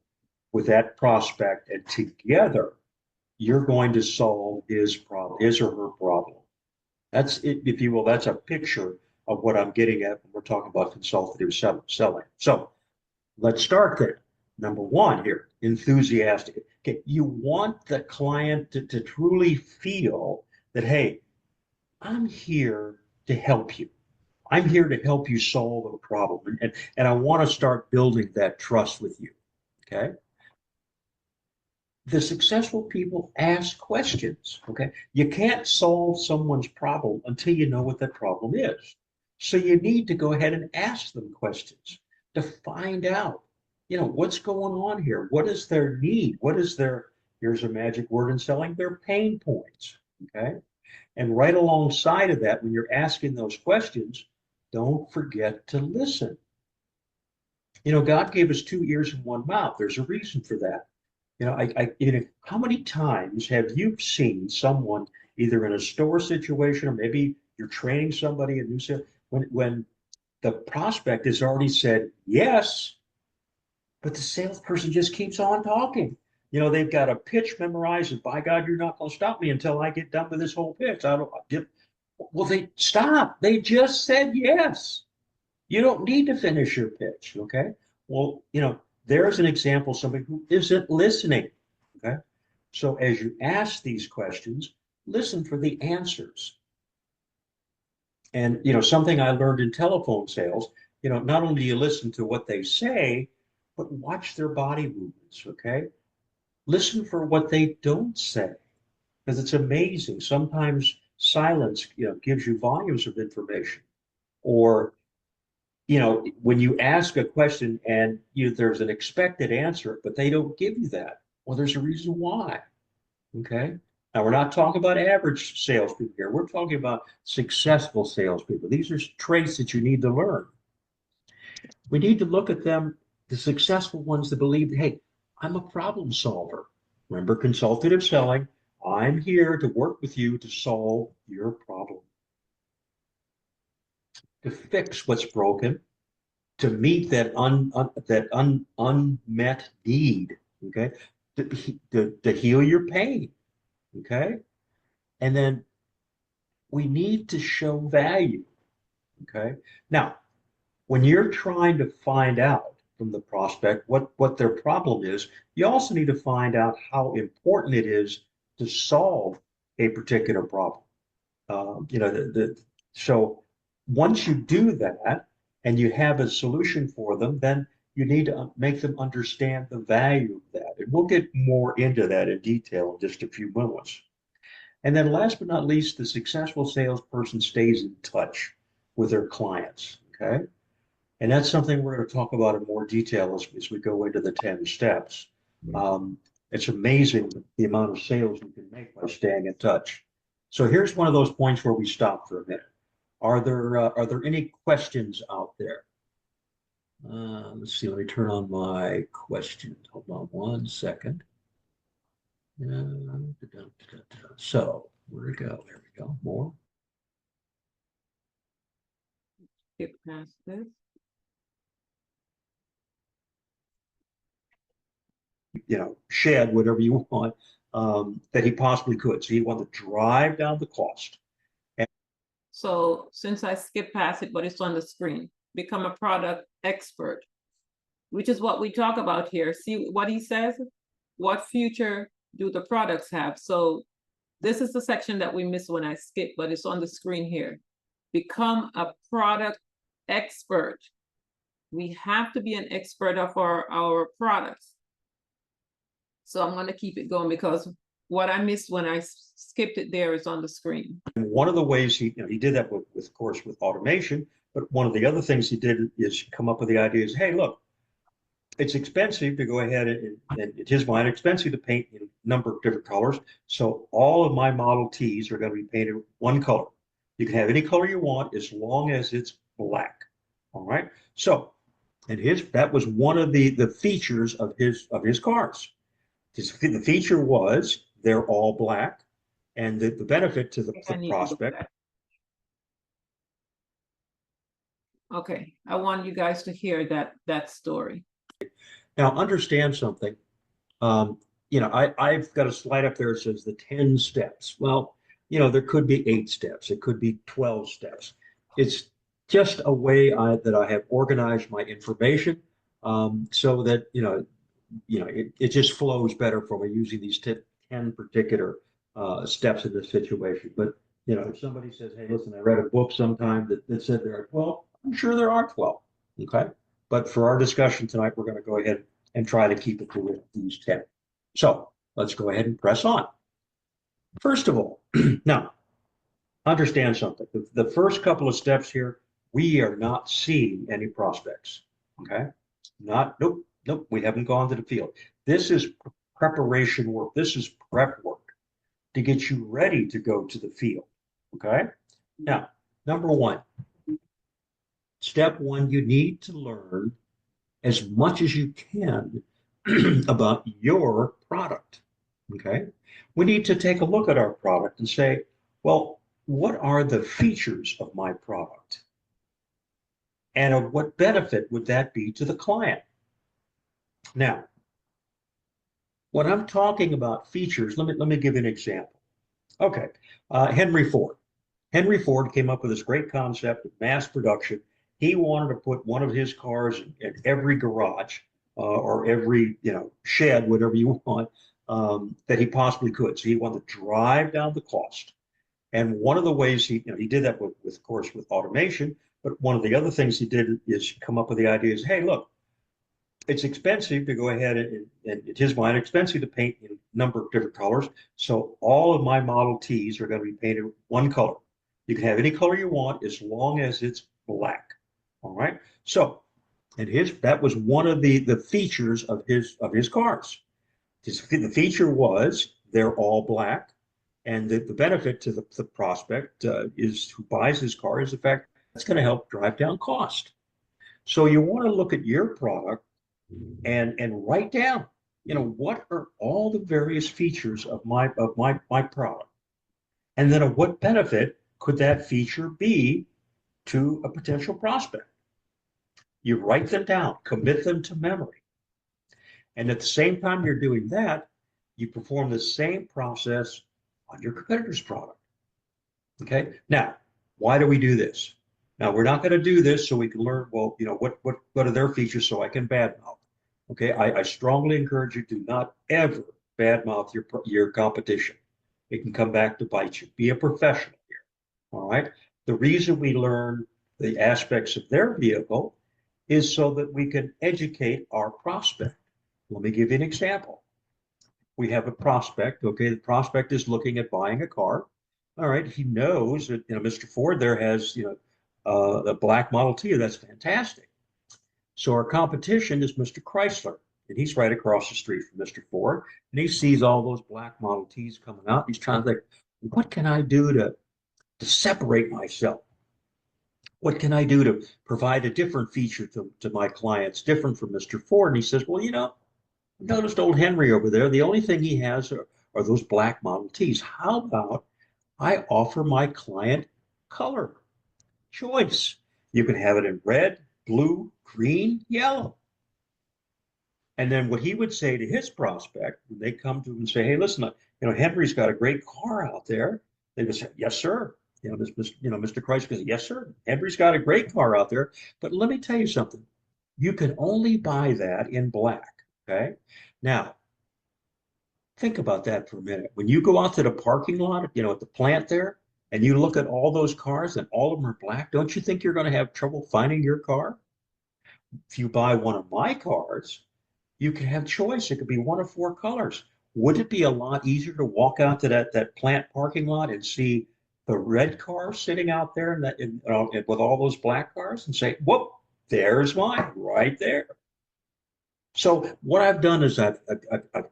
with that prospect, and together you're going to solve his problem, his or her problem. That's it, if you will. That's a picture of what I'm getting at when we're talking about consultative selling. So let's start there. Number one here, enthusiastic. Okay, you want the client to truly feel that, hey, I'm here to help you. I'm here to help you solve a problem. And I want to start building that trust with you. Okay. The successful people ask questions. Okay. You can't solve someone's problem until you know what that problem is. So you need to go ahead and ask them questions to find out, what's going on here? What is their need? What is their, here's a magic word in selling, their pain points. Okay. And right alongside of that, when you're asking those questions, don't forget to listen. God gave us 2 ears and 1 mouth. There's a reason for that. How many times have you seen someone either in a store situation, or maybe you're training somebody in new sales, when the prospect has already said yes, but the salesperson just keeps on talking. They've got a pitch memorized, and by God, you're not going to stop me until I get done with this whole pitch. Well, they stop. They just said yes. You don't need to finish your pitch. Okay. Well, there's an example of somebody who isn't listening. Okay. So as you ask these questions, listen for the answers. And, something I learned in telephone sales, not only do you listen to what they say, but watch their body movements. Okay. Listen for what they don't say, because it's amazing. Sometimes silence, gives you volumes of information. Or, when you ask a question and there's an expected answer, but they don't give you that. Well, there's a reason why. Okay. Now, we're not talking about average salespeople here. We're talking about successful salespeople. These are traits that you need to learn. We need to look at them, the successful ones that believe, hey, I'm a problem solver. Remember consultative selling. I'm here to work with you to solve your problem, to fix what's broken, to meet that unmet need. Okay, to heal your pain. Okay, and then we need to show value. Okay, now when you're trying to find out from the prospect what their problem is, you also need to find out how important it is to solve a particular problem. So once you do that and you have a solution for them, then you need to make them understand the value of that. And we'll get more into that in detail in just a few moments. And then last but not least, the successful salesperson stays in touch with their clients. Okay. And that's something we're going to talk about in more detail as we go into the 10 steps. It's amazing the amount of sales you can make by staying in touch. So here's one of those points where we stop for a minute. Are there any questions out there? Let's see, let me turn on my questions. Hold on 1 second. So where to go? There we go. More. Skip past this. Shed whatever you want that he possibly could. So he wanted to drive down the cost. So since I skipped past it, but it's on the screen, become a product expert, which is what we talk about here. See what he says? What future do the products have? So this is the section that we missed when I skipped, but it's on the screen here. Become a product expert. We have to be an expert of our products. So I'm going to keep it going because what I missed when I skipped it there is on the screen. And one of the ways he did that with, of course, with automation, but one of the other things he did is come up with the idea is, hey, look, it's expensive to go ahead and in his mind, expensive to paint in a number of different colors. So all of my Model Ts are going to be painted one color. You can have any color you want as long as it's black. All right. So, and that was one of the features of his cars. The feature was they're all black, and the benefit to the I need to go prospect. back. Okay, I want you guys to hear that story. Now, understand something. I've got a slide up there that says the 10 steps. Well, there could be 8 steps. It could be 12 steps. It's just a way that I have organized my information so that, it just flows better for me using these 10 particular steps in this situation. But, if somebody says, hey, listen, I read a book sometime that said there are 12, I'm sure there are 12. Okay. But for our discussion tonight, we're going to go ahead and try to keep it to these 10. So let's go ahead and press on. First of all, now, understand something. The first couple of steps here, we are not seeing any prospects. Okay. Nope, we haven't gone to the field. This is preparation work. This is prep work to get you ready to go to the field. Okay. Now, number one, step one, you need to learn as much as you can about your product. Okay. We need to take a look at our product and say, well, what are the features of my product? And of what benefit would that be to the client? Now, when I'm talking about features, let me give you an example. Okay, Henry Ford. Henry Ford came up with this great concept of mass production. He wanted to put one of his cars in every garage or every shed, whatever you want, that he possibly could. So he wanted to drive down the cost. And one of the ways he did that with, of course, with automation. But one of the other things he did is come up with the idea is, hey, look, it's expensive to go ahead and in his mind, expensive to paint in a number of different colors. So all of my Model Ts are going to be painted one color. You can have any color you want as long as it's black. All right. So, and that was one of the features of his cars. The feature was they're all black, and the benefit to the prospect is who buys his car is the fact that's going to help drive down cost. So you want to look at your product and write down, what are all the various features of my product, and then of what benefit could that feature be to a potential prospect. You write them down, commit them to memory, and at the same time you're doing that, you perform the same process on your competitor's product. Okay. Now, why do we do this? Now, we're not going to do this so we can learn, well, what are their features so I can badmouth. Okay. I strongly encourage you to not ever badmouth your competition. It can come back to bite you. Be a professional here. All right. The reason we learn the aspects of their vehicle is so that we can educate our prospect. Let me give you an example. We have a prospect. Okay. The prospect is looking at buying a car. All right. He knows that, Mr. Ford there has, a black Model T. That's fantastic. So our competition is Mr. Chrysler, and he's right across the street from Mr. Ford, and he sees all those black Model Ts coming out. He's trying to think, what can I do to separate myself? What can I do to provide a different feature to my clients, different from Mr. Ford? And he says, well, I noticed old Henry over there. The only thing he has are those black Model Ts. How about I offer my client color choice? You can have it in red, blue, green, yellow. And then what he would say to his prospect when they come to him and say, hey, listen, Henry's got a great car out there. They would say, yes, sir. Mr. Christ goes, yes, sir. Henry's got a great car out there. But let me tell you something. You can only buy that in black. Okay. Now, think about that for a minute. When you go out to the parking lot, at the plant there, and you look at all those cars and all of them are black, don't you think you're going to have trouble finding your car? If you buy one of my cars, you can have choice. It could be one of 4 colors. Would it be a lot easier to walk out to that plant parking lot and see the red car sitting out there with all those black cars and say, whoop, there's mine right there. So what I've done is I've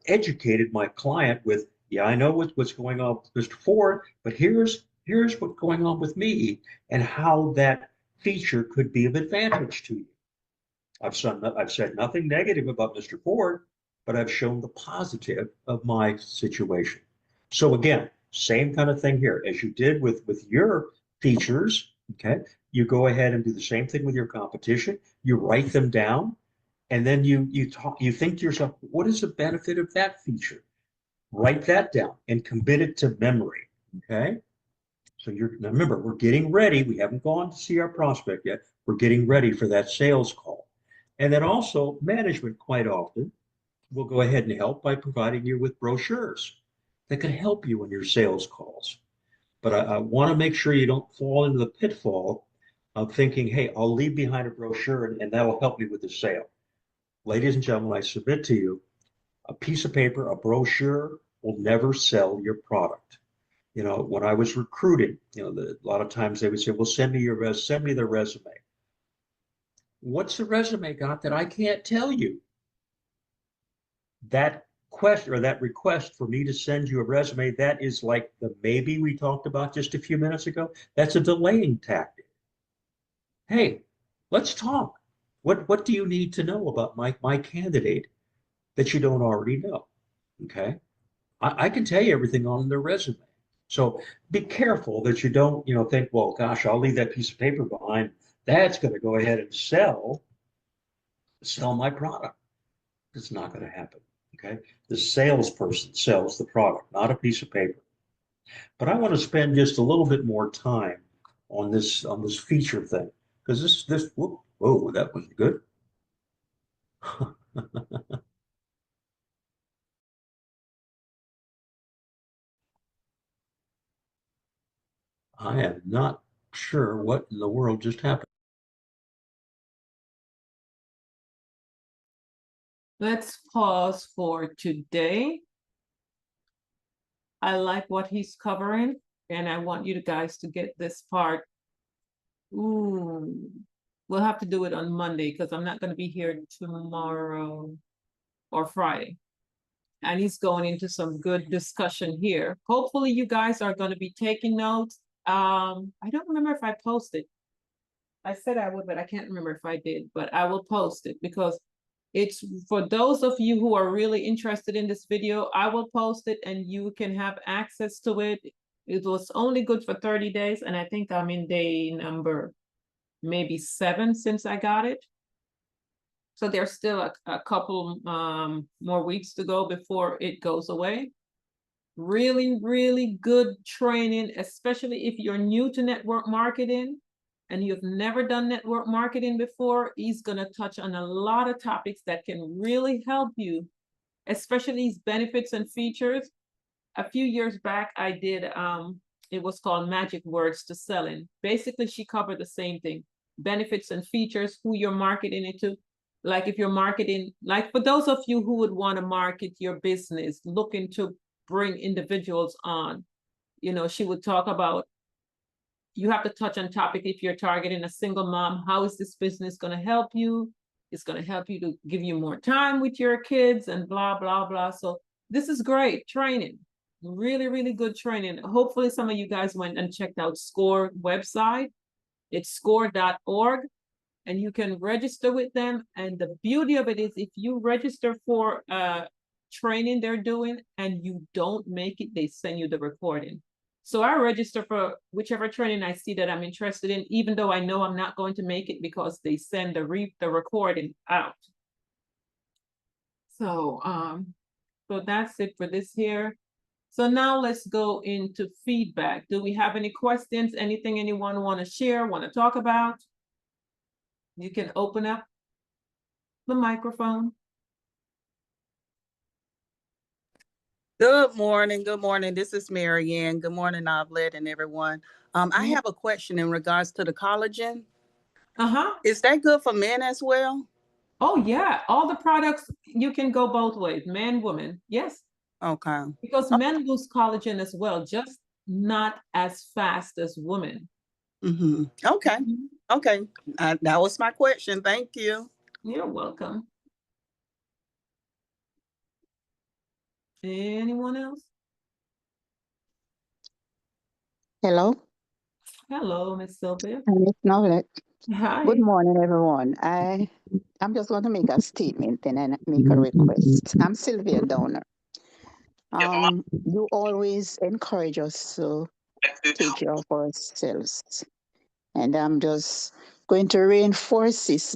educated my client with, yeah, I know what's going on with Mr. Ford, but here's what's going on with me and how that feature could be of advantage to you. I've said nothing negative about Mr. Ford, but I've shown the positive of my situation. So again, same kind of thing here as you did with your features. Okay, you go ahead and do the same thing with your competition. You write them down, and then you think to yourself, what is the benefit of that feature? Write that down and commit it to memory. Okay. So now remember, we're getting ready. We haven't gone to see our prospect yet. We're getting ready for that sales call. And then also management quite often will go ahead and help by providing you with brochures that can help you in your sales calls. But I want to make sure you don't fall into the pitfall of thinking, hey, I'll leave behind a brochure and that'll help me with the sale. Ladies and gentlemen, I submit to you, a piece of paper, a brochure will never sell your product. When I was recruiting, a lot of times they would say, well, send me the resume. What's the resume got that I can't tell you? That question or that request for me to send you a resume, that is like the maybe we talked about just a few minutes ago. That's a delaying tactic. Hey, let's talk. What do you need to know about my candidate that you don't already know? Okay. I can tell you everything on their resume. So be careful that you don't, think, well, gosh, I'll leave that piece of paper behind. That's going to go ahead and sell my product. It's not going to happen. Okay. The salesperson sells the product, not a piece of paper. But I want to spend just a little bit more time on this feature thing because whoa, that was good. I am not sure what in the world just happened. Let's pause for today. I like what he's covering, and I want you guys to get this part. Ooh, we'll have to do it on Monday because I'm not going to be here tomorrow or Friday. And he's going into some good discussion here. Hopefully you guys are going to be taking notes. I don't remember if I posted. I said I would, but I can't remember if I did, but I will post it because it's for those of you who are really interested in this video. I will post it and you can have access to it. It was only good for 30 days. And I think I'm in day number maybe 7 since I got it. So there's still a couple more weeks to go before it goes away. Really, really good training, especially if you're new to network marketing and you've never done network marketing before. He's going to touch on a lot of topics that can really help you, especially these benefits and features. A few years back, I did, it was called Magic Words to Selling. Basically, she covered the same thing, benefits and features, who you're marketing it to. Like if you're marketing, like for those of you who would want to market your business, looking to bring individuals on, she would talk about, you have to touch on topic if you're targeting a single mom, how is this business going to help you? It's going to help you to give you more time with your kids and blah, blah, blah. So this is great training, really, really good training. Hopefully some of you guys went and checked out SCORE website. It's score.org. And you can register with them. And the beauty of it is if you register for training they're doing and you don't make it, they send you the recording. So I register for whichever training I see that I'm interested in, even though I know I'm not going to make it because they send the recording out. So, so that's it for this here. So now let's go into feedback. Do we have any questions? Anything anyone want to share, want to talk about? You can open up the microphone. Good morning. Good morning. This is Mary Ann. Good morning, Novlet and everyone. I have a question in regards to the collagen. Is that good for men as well? Oh, yeah. All the products, you can go both ways, man, woman. Yes. Okay. Because men lose collagen as well, just not as fast as women. Okay. Okay. That was my question. Thank you. You're welcome. Anyone else? Hello. Hello, Miss Sylvia. Miss Nolet. Hi. Good morning, everyone. I'm just going to make a statement and then make a request. I'm Sylvia Downer. You always encourage us to take care of ourselves, and I'm just going to reinforce this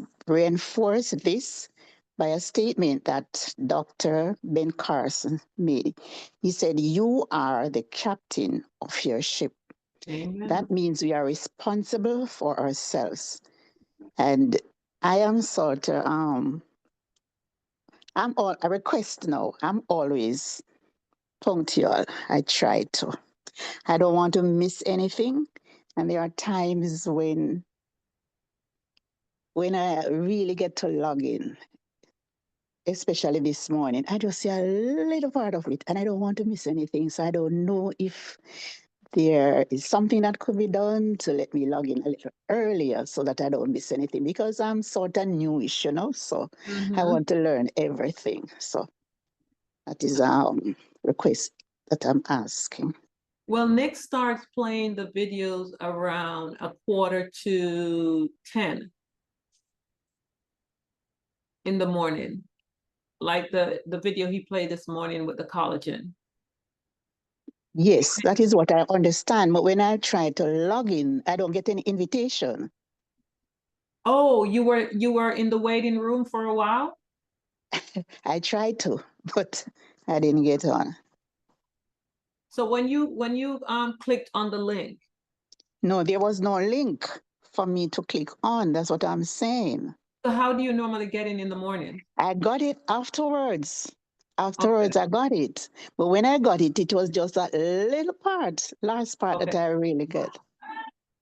by a statement that Dr. Ben Carson made. He said, "You are the captain of your ship." Amen. That means we are responsible for ourselves. And I am sort of I'm all a request now. I'm always punctual. I try to. I don't want to miss anything. And there are times when I really get to log in, especially this morning. I just see a little part of it and I don't want to miss anything. So I don't know if there is something that could be done to let me log in a little earlier so that I don't miss anything because I'm sort of newish, so I want to learn everything. So that is request that I'm asking. Well, Nick starts playing the videos around 9:45 in the morning, like the video he played this morning with the collagen. Yes, that is what I understand. But when I try to log in, I don't get any invitation. Oh, you were in the waiting room for a while? I tried to, but I didn't get on. So when you clicked on the link. No, there was no link for me to click on. That's what I'm saying. So how do you normally get in the morning? I got it afterwards. Afterwards, I got it. But when I got it, it was just that little part, last part that I really got.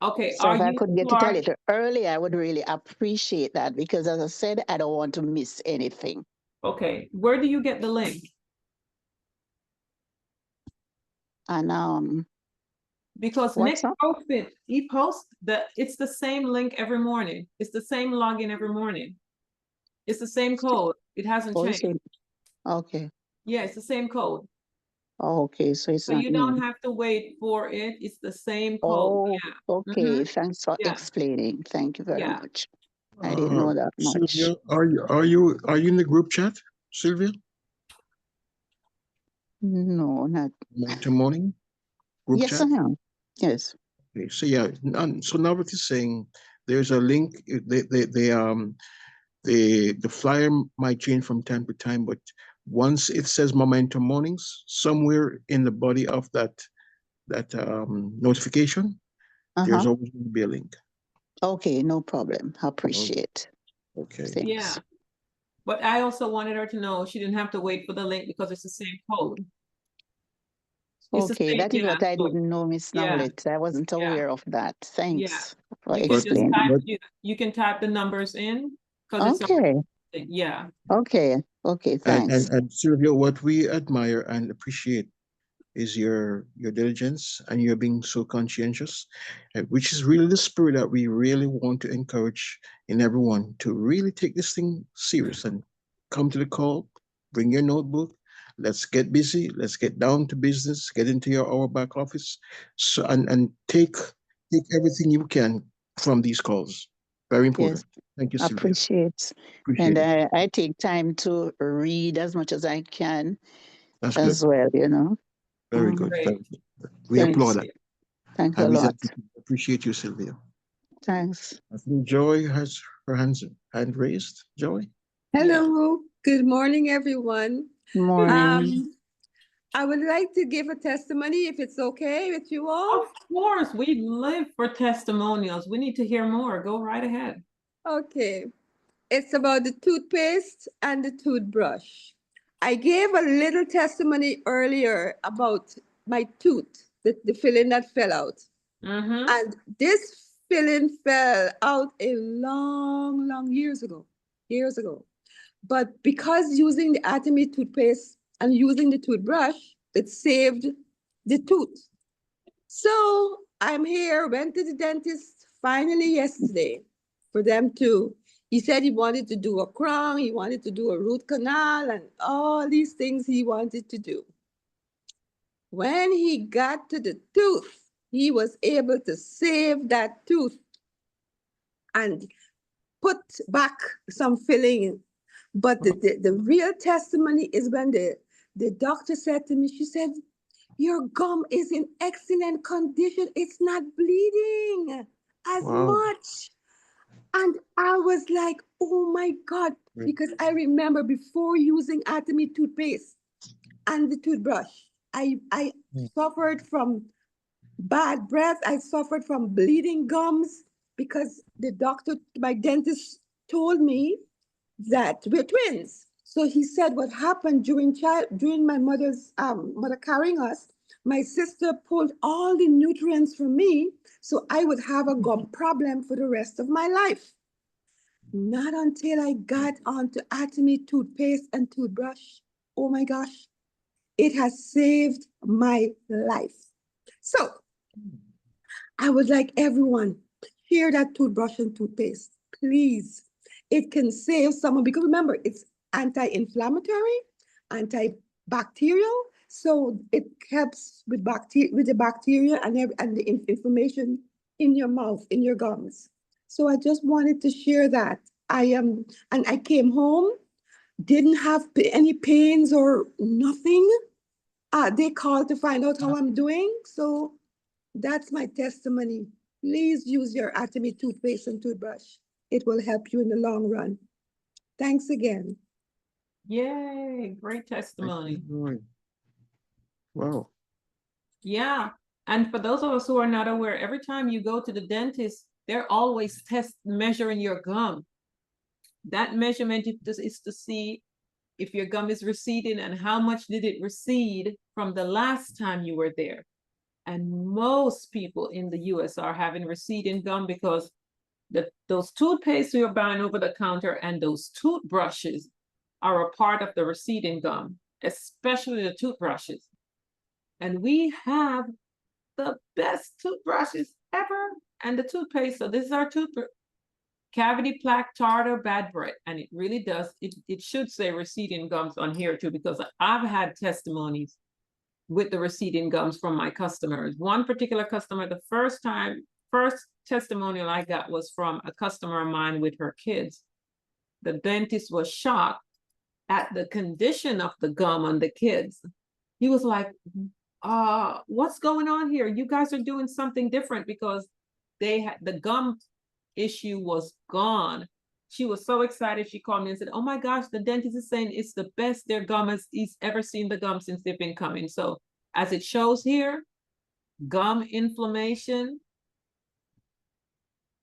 Okay. So if I you could get it a Clark? little early, I would really appreciate that because, as I said, I don't want to miss anything. Okay. Where do you get the link? And because Nick posted, he posts that it's the same link every morning. It's the same login every morning. It's the same code. It hasn't changed. Okay. Yeah, it's the same code. Oh, okay, so it's So not you new. don't have to wait for it. It's the same code. Oh, Yeah. okay. Thanks for explaining. Thank you very much. I didn't know that much. Sylvia, are you in the group chat, Sylvia? No, not. Momentum Morning group Yes, chat? I am. Yes. Okay, so yeah, so now what he's saying, there's a link. The flyer might change from time to time, but once it says Momentum Mornings, somewhere in the body of that notification, there's always going to be a link. Okay, no problem. I appreciate. Okay. Thanks. Yeah. But I also wanted her to know she didn't have to wait for the link because it's the same code. Okay, that is what I didn't know, Miss Nowlet. I wasn't aware of that. Thanks for explaining. You can type the numbers in because Okay. it's yeah. Okay. Okay. Thanks. And Sylvia, what we admire and appreciate is your diligence and your being so conscientious, which is really the spirit that we really want to encourage in everyone to really take this thing serious and come to the call, bring your notebook, let's get busy, let's get down to business, get into your our back office, so and take everything you can from these calls. Very important. Yes. Thank you, Sylvia. Appreciate Appreciate and I take time to read as much as I can. That's as good. well. Very good. Great. Very good. We Thanks. applaud that. Thanks a And we lot. appreciate you, Sylvia. Thanks. I think Joy has her hand raised. Joy? Hello. Good morning, everyone. Morning. I would like to give a testimony if it's okay with you all. Of course, we live for testimonials. We need to hear more. Go right ahead. Okay. It's about the toothpaste and the toothbrush. I gave a little testimony earlier about my tooth, the filling that fell out. And this filling fell out a long, long years ago. But because using the Atomy toothpaste and using the toothbrush, it saved the tooth. So I'm here, went to the dentist finally yesterday for them to, he said he wanted to do a crown, he wanted to do a root canal, and all these things he wanted to do. When he got to the tooth, he was able to save that tooth. and put back some filling. But the real testimony is when the doctor said to me, she said, your gum is in excellent condition. It's not bleeding as Wow. much. And I was like, oh my God, because I remember before using Atomy toothpaste and the toothbrush, I suffered from bad breath. I suffered from bleeding gums because the doctor, my dentist, told me that we're twins. So he said what happened during my mother's mother carrying us, my sister pulled all the nutrients from me, so I would have a gum problem for the rest of my life. Not until I got onto Atomy toothpaste and toothbrush. Oh my gosh, it has saved my life. So I would like everyone to share that toothbrush and toothpaste, please. It can save someone because remember, it's anti-inflammatory, antibacterial, so it helps with the bacteria and the inflammation in your mouth, in your gums. So I just wanted to share that. And I came home, didn't have any pains or nothing. They called to find out how I'm doing. So that's my testimony. Please use your Atomy toothpaste and toothbrush. It will help you in the long run. Thanks again. Yay, great testimony. Wow. Yeah. And for those of us who are not aware, every time you go to the dentist, they're always measuring your gum. That measurement is to see if your gum is receding and how much did it recede from the last time you were there. And most people in the US are having receding gum because those toothpaste you're buying over the counter and those toothbrushes are a part of the receding gum, especially the toothbrushes. And we have the best toothbrushes ever and the toothpaste. So this is our toothbrush. Cavity plaque, tartar, bad breath. And it really does. It should say receding gums on here too, because I've had testimonies with the receding gums from my customers. One particular customer, the first testimonial I got was from a customer of mine with her kids. The dentist was shocked at the condition of the gum on the kids. He was like, what's going on here? You guys are doing something different, because the gum issue was gone. She was so excited. She called me and said, oh my gosh, the dentist is saying it's the best their gum he's ever seen the gum since they've been coming. So as it shows here, gum inflammation,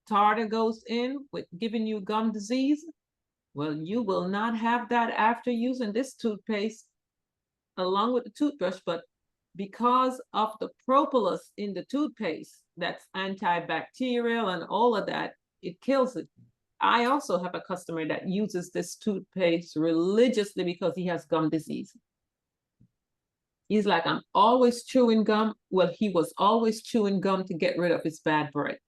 tartar goes in with giving you gum disease. Well, you will not have that after using this toothpaste along with the toothbrush, but because of the propolis in the toothpaste, that's antibacterial and all of that, it kills it. I also have a customer that uses this toothpaste religiously because he has gum disease. He's like, I'm always chewing gum. Well, he was always chewing gum to get rid of his bad breath.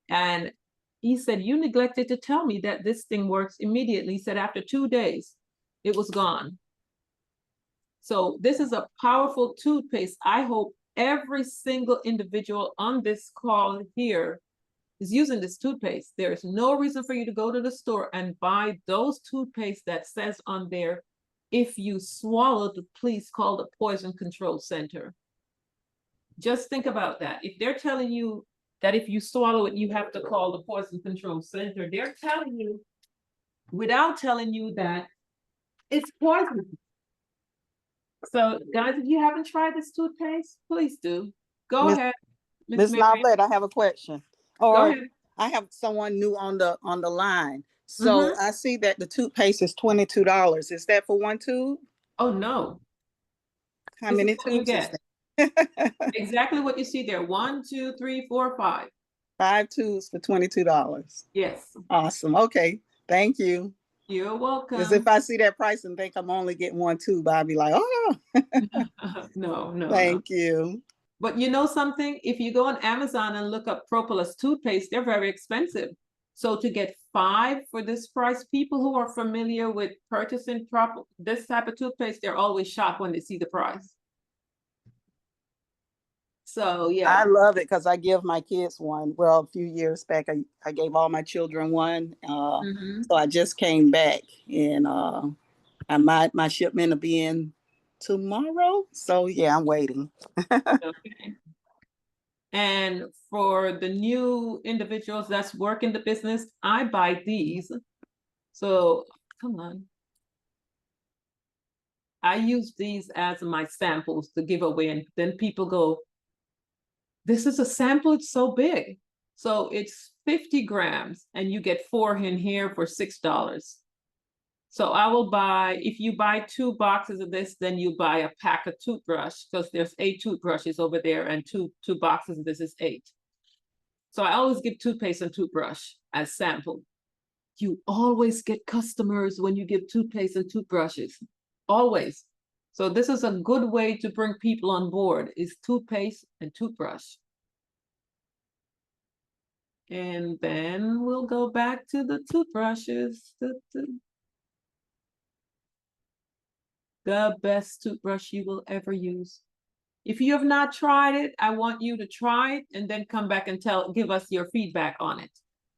And he said, you neglected to tell me that this thing works immediately. He said, after 2 days, it was gone. So this is a powerful toothpaste. I hope every single individual on this call here is using this toothpaste. There is no reason for you to go to the store and buy those toothpaste that says on there, if you swallowed, please call the Poison Control Center. Just think about that. If they're telling you that if you swallow it, you have to call the Poison Control Center, they're telling you, without telling you that it's poison. So guys, if you haven't tried this toothpaste, please do. Go ahead. Ms. Novelette, I have a question. Go ahead. I have someone new on the line. So I see that the toothpaste is $22. Is that for one tube? Oh no. How many tubes is that? Exactly what you see there. 1, 2, 3, 4, 5. 5 tubes for $22. Yes. Awesome. Okay. Thank you. You're welcome. Because if I see that price and think I'm only getting one tube, I'll be like, oh. No. Thank you. But you know something? If you go on Amazon and look up propolis toothpaste, they're very expensive. So to get 5 for this price, people who are familiar with purchasing this type of toothpaste, they're always shocked when they see the price. So yeah. I love it because I give my kids one. Well, a few years back, I gave all my children one. So I just came back, and my shipment will be in tomorrow. So yeah, I'm waiting. Okay. And for the new individuals that's working the business, I buy these. So come on. I use these as my samples to give away, and then people go, this is a sample, it's so big. So it's 50 grams and you get 4 in here for $6. So I will buy, if you buy 2 boxes of this, then you buy a pack of toothbrush, because there's 8 toothbrushes over there, and two boxes of this is 8. So I always give toothpaste and toothbrush as sample. You always get customers when you give toothpaste and toothbrushes, always. So this is a good way to bring people on board, is toothpaste and toothbrush. And then we'll go back to the toothbrushes. The best toothbrush you will ever use. If you have not tried it, I want you to try it and then come back and give us your feedback on it.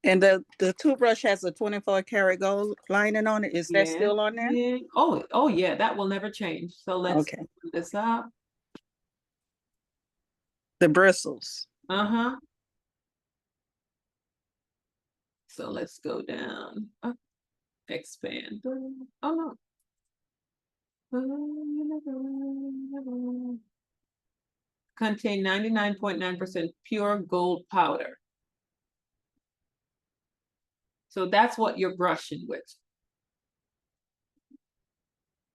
And the toothbrush has a 24 karat gold lining on it. Is that still on there? Yeah. Oh yeah, that will never change. So let's put this up. The bristles. So let's go down. Expand. Oh no. Contain 99.9% pure gold powder. So that's what you're brushing with,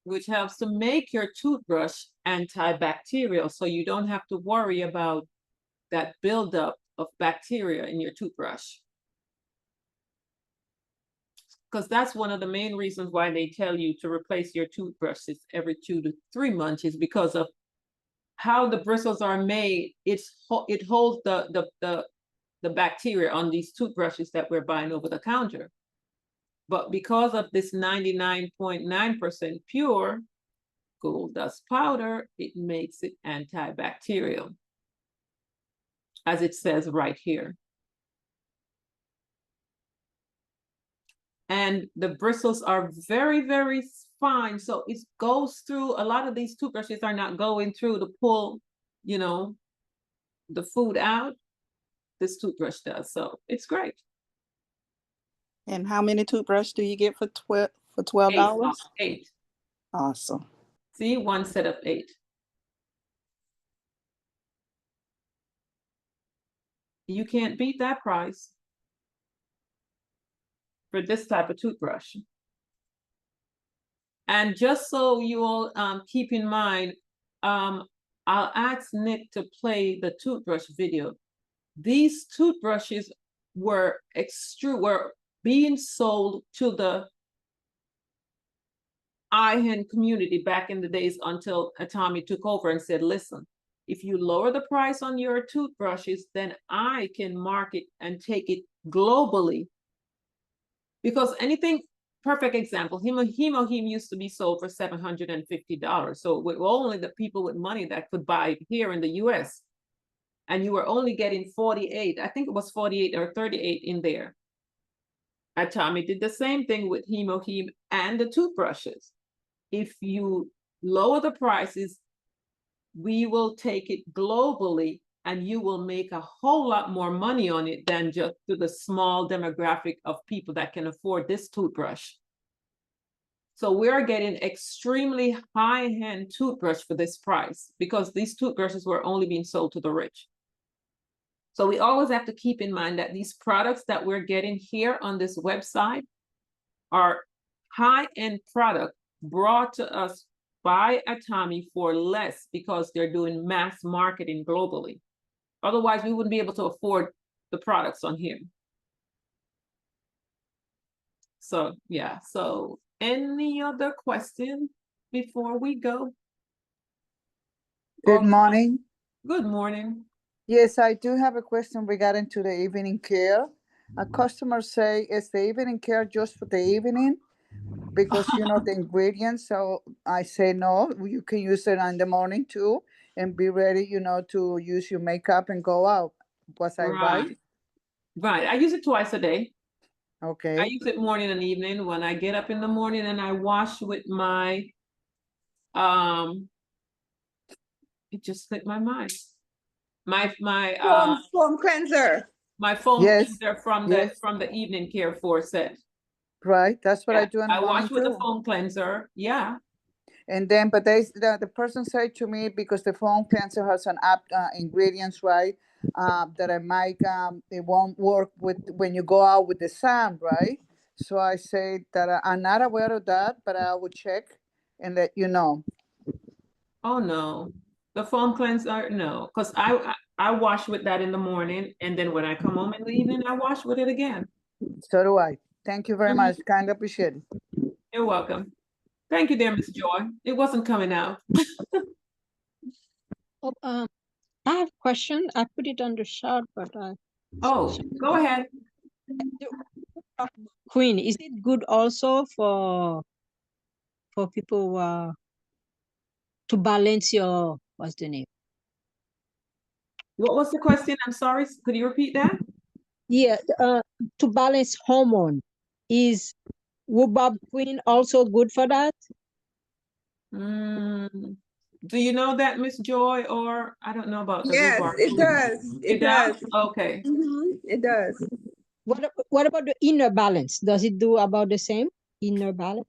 which helps to make your toothbrush antibacterial, so you don't have to worry about that buildup of bacteria in your toothbrush. Because that's one of the main reasons why they tell you to replace your toothbrushes every 2 to 3 months, is because of how the bristles are made. It holds the bacteria on these toothbrushes that we're buying over the counter. But because of this 99.9% pure gold dust powder, it makes it antibacterial, as it says right here. And the bristles are very, very fine. So it goes through, a lot of these toothbrushes are not going through to pull, the food out. This toothbrush does. So it's great. And how many toothbrushes do you get for $12? 8. Awesome. See, one set of 8. You can't beat that price for this type of toothbrush. And just so you all keep in mind, I'll ask Nick to play the toothbrush video. These toothbrushes were being sold to the high-end community back in the days, until Atomy took over and said, listen, if you lower the price on your toothbrushes, then I can market and take it globally. Because anything, perfect example, Hemoheme used to be sold for $750. So we're only the people with money that could buy it here in the US. And you were only getting 48, I think it was 48 or 38 in there. Atomy did the same thing with Hemoheme and the toothbrushes. If you lower the prices, we will take it globally, and you will make a whole lot more money on it than just to the small demographic of people that can afford this toothbrush. So we're getting extremely high-end toothbrush for this price, because these toothbrushes were only being sold to the rich. So we always have to keep in mind that these products that we're getting here on this website are high-end product brought to us by Atomy for less, because they're doing mass marketing globally. Otherwise, we wouldn't be able to afford the products on here. So yeah, so any other question before we go? Good morning. Good morning. Yes, I do have a question regarding to the evening care. A customer say, is the evening care just for the evening? Because the ingredients, so I say no, you can use it in the morning too. and be ready, to use your makeup and go out. Was I right? Right. I use it twice a day. I Okay. use it morning and evening. When I get up in the morning and I wash with my it just slipped my mind. My Foam cleanser. my foam Yes. cleanser from Yes. the evening care for set. Right. That's what I Yeah, do in the I morning wash with the too. foam cleanser. Yeah. And then, but the person said to me, because the foam cleanser has an ingredients, right? That I might it won't work with when you go out with the sun, right? So I say that I'm not aware of that, but I will check and let you know. Oh no, the foam cleanser, no, because I wash with that in the morning, and then when I come home in the evening, I wash with it again. So do I. Thank you very much. Kind of appreciate it. You're welcome. Thank you, dear Miss Joy. It wasn't coming out. I have a question. I put it on the chat, but Oh, go ahead. Queen, is it good also for people to balance your, what's the name? What was the question? I'm sorry. Could you repeat that? Yeah, to balance hormone. Is rhubarb queen also good for that? Do you know that, Miss Joy, or I don't know about the Yes, rhubarb? it does. It does? Okay. It does. What about the inner balance? Does it do about the same inner balance?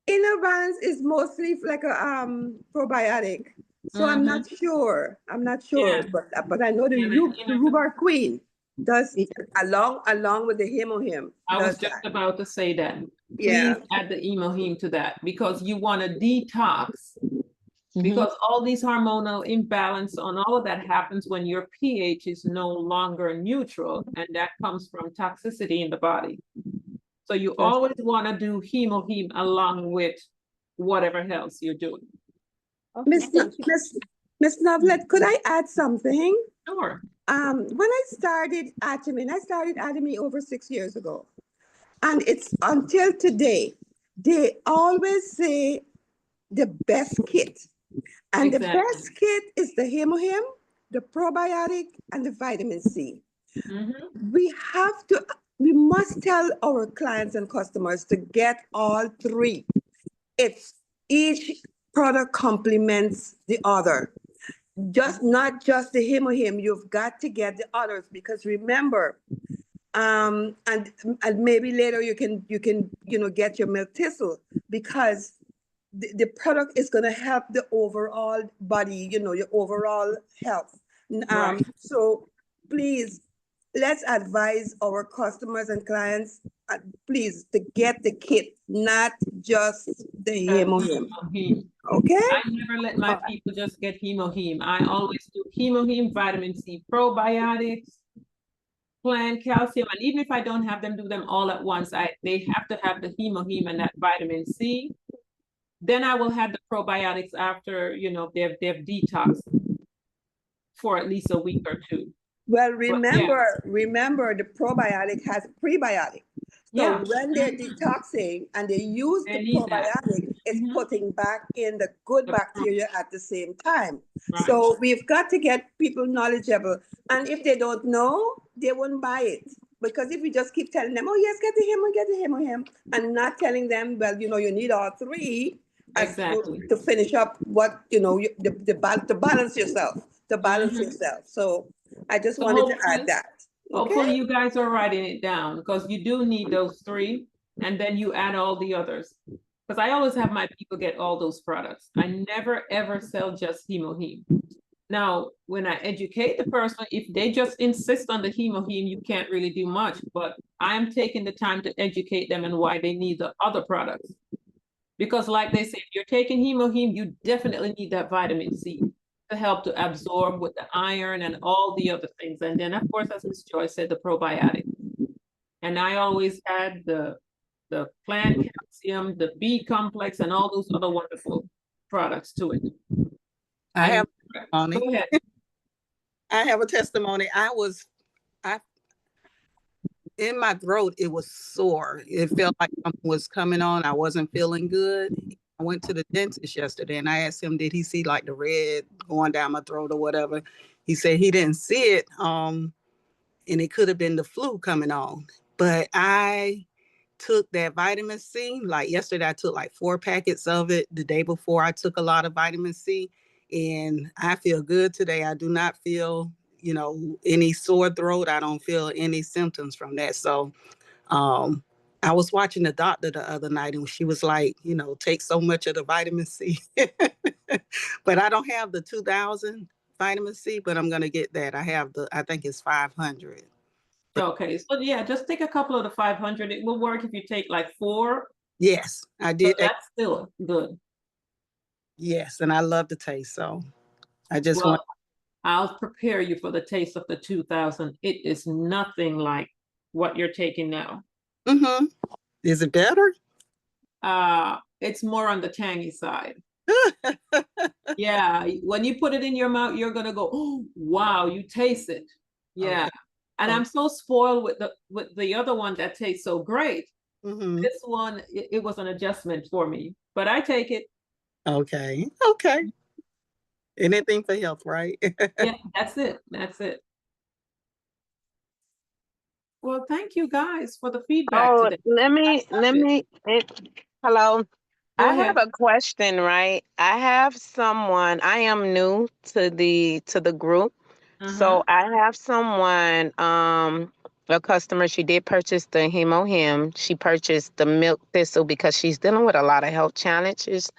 Inner balance is mostly like a probiotic. So I'm not sure. Yeah. But I know the Yeah, the rhubarb queen does along with the hemohim. I was does just that. about to say that. Yeah. Please add the emoheme to that because you want to detox. Because all these hormonal imbalance on all of that happens when your pH is no longer neutral, and that comes from toxicity in the body. So you always want to do hemoheme along with whatever else you're doing. Miss Novelet, could I add something? Sure. When I started Atomy over 6 years ago. And it's until today, they always say the best kit. And the best kit is the hemohim, the probiotic, and the vitamin C. We must tell our clients and customers to get all three. It's each product complements the other. Not just the hemohim, you've got to get the others because remember, and maybe later you can get your milk thistle because the product is going to help the overall body, your overall health. So please, let's advise our customers and clients, please, to get the kit, not just the hemohim. Okay? I never let my people just get hemoheme. I always do hemoheme, vitamin C, probiotics, plant calcium, and even if I don't have them do them all at once, they have to have the hemoheme and that vitamin C. Then I will have the probiotics after they've detoxed for at least a week or two. Well, remember the probiotic has prebiotic. So when they're detoxing and they use the probiotic, it's putting back in the good bacteria at the same time. Right. So we've got to get people knowledgeable. And if they don't know, they won't buy it. Because if we just keep telling them, oh yes, get the him, and not telling them, well, you need all three to finish up what, to balance yourself, So I just wanted to add that. Hopefully you guys are writing it down because you do need those three and then you add all the others. Because I always have my people get all those products. I never ever sell just hemoheme. Now, when I educate the person, if they just insist on the hemoheme, you can't really do much, but I'm taking the time to educate them and why they need the other products. Because like they say, if you're taking hemoheme, you definitely need that vitamin C to help to absorb with the iron and all the other things. And then of course, as Ms. Joy said, the probiotic. And I always add the plant calcium, the B complex, and all those other wonderful products to it. I have Go ahead. I have a testimony. In my throat, it was sore. It felt like something was coming on. I wasn't feeling good. I went to the dentist yesterday and I asked him, did he see like the red going down my throat or whatever? He said he didn't see it. And it could have been the flu coming on. But I took that vitamin C. Like yesterday, I took like 4 packets of it. The day before, I took a lot of vitamin C. And I feel good today. I do not feel, any sore throat. I don't feel any symptoms from that. So um, I was watching the doctor the other night and she was like, take so much of the vitamin C. But I don't have the 2000 vitamin C, but I'm going to get that. I think it's 500. Okay, so yeah, just take a couple of the 500. It will work if you take like 4. Yes, I But did that. that's still good. Yes, and I love the taste. So I just Well, want. I'll prepare you for the taste of the 2000. It is nothing like what you're taking now. Mm-hmm. Is it better? It's more on the tangy side. Yeah, when you put it in your mouth, you're gonna go, oh wow, you taste it. Yeah. Okay. And Oh. I'm so spoiled with the other one that tastes so great. Mm-hmm. This one, it was an adjustment for me, but I take it. Okay. Okay. Anything for health, right? Yeah, that's it. That's it. Well, thank you guys for the feedback Oh, today. hello. Go I have ahead. a question, right? I have someone, I am new to the group. Uh-huh. So I have someone, a customer, she did purchase the Hemo Him. She purchased the milk thistle because she's dealing with a lot of health challenges.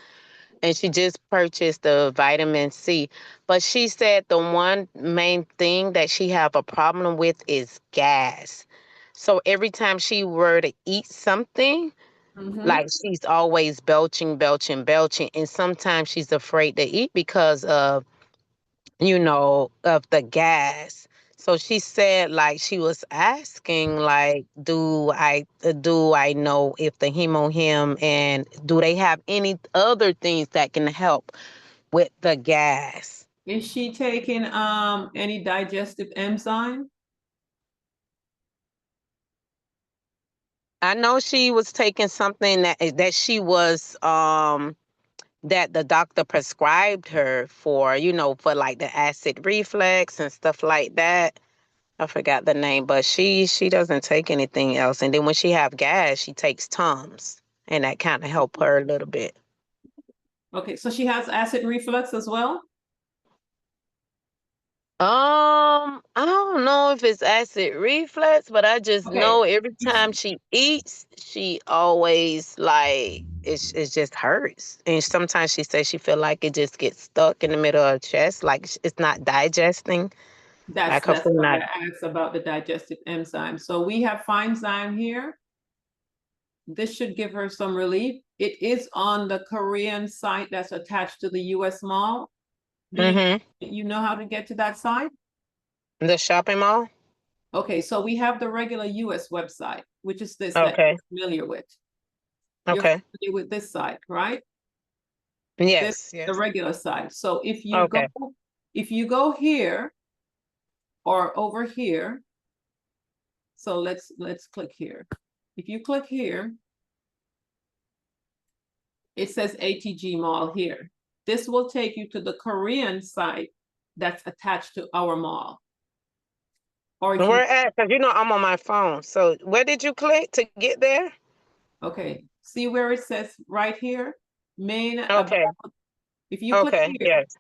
And she just purchased the vitamin C. But she said the one main thing that she have a problem with is gas. So every time she were to eat something, Mm-hmm. like she's always belching, belching, belching. And sometimes she's afraid to eat because of the gas. So she said, like, she was asking, like, do I know if the Hemo Him and do they have any other things that can help with the gas? Is she taking any digestive enzyme? I know she was taking something that she was that the doctor prescribed her for, for like the acid reflux and stuff like that. I forgot the name, but she doesn't take anything else. And then when she have gas, she takes Tums, and that kind of help her a little bit. Okay, so she has acid reflux as well? I don't know if it's acid reflux, but I just Okay. know every time she eats, she always like it just hurts. And sometimes she says she feel like it just gets stuck in the middle of her chest, like it's not digesting. That's Like her food why not. I asked about the digestive enzyme. So we have Finezyme here. This should give her some relief. It is on the Korean site that's attached to the US mall. Do you know how to get to that site? The shopping mall? Okay, so we have the regular US website, which is this that Okay. you're familiar with. You're Okay. familiar with this site, right? Yes, The yes. regular site. So if Okay. you go here or over here, so let's click here. If you click here, it says ATG Mall here. This will take you to the Korean site that's attached to our mall. Or if Where at? Because I'm on my phone. So where did you click to get there? okay, see where it says right here, main Okay. about. If you click Okay. here, Yes.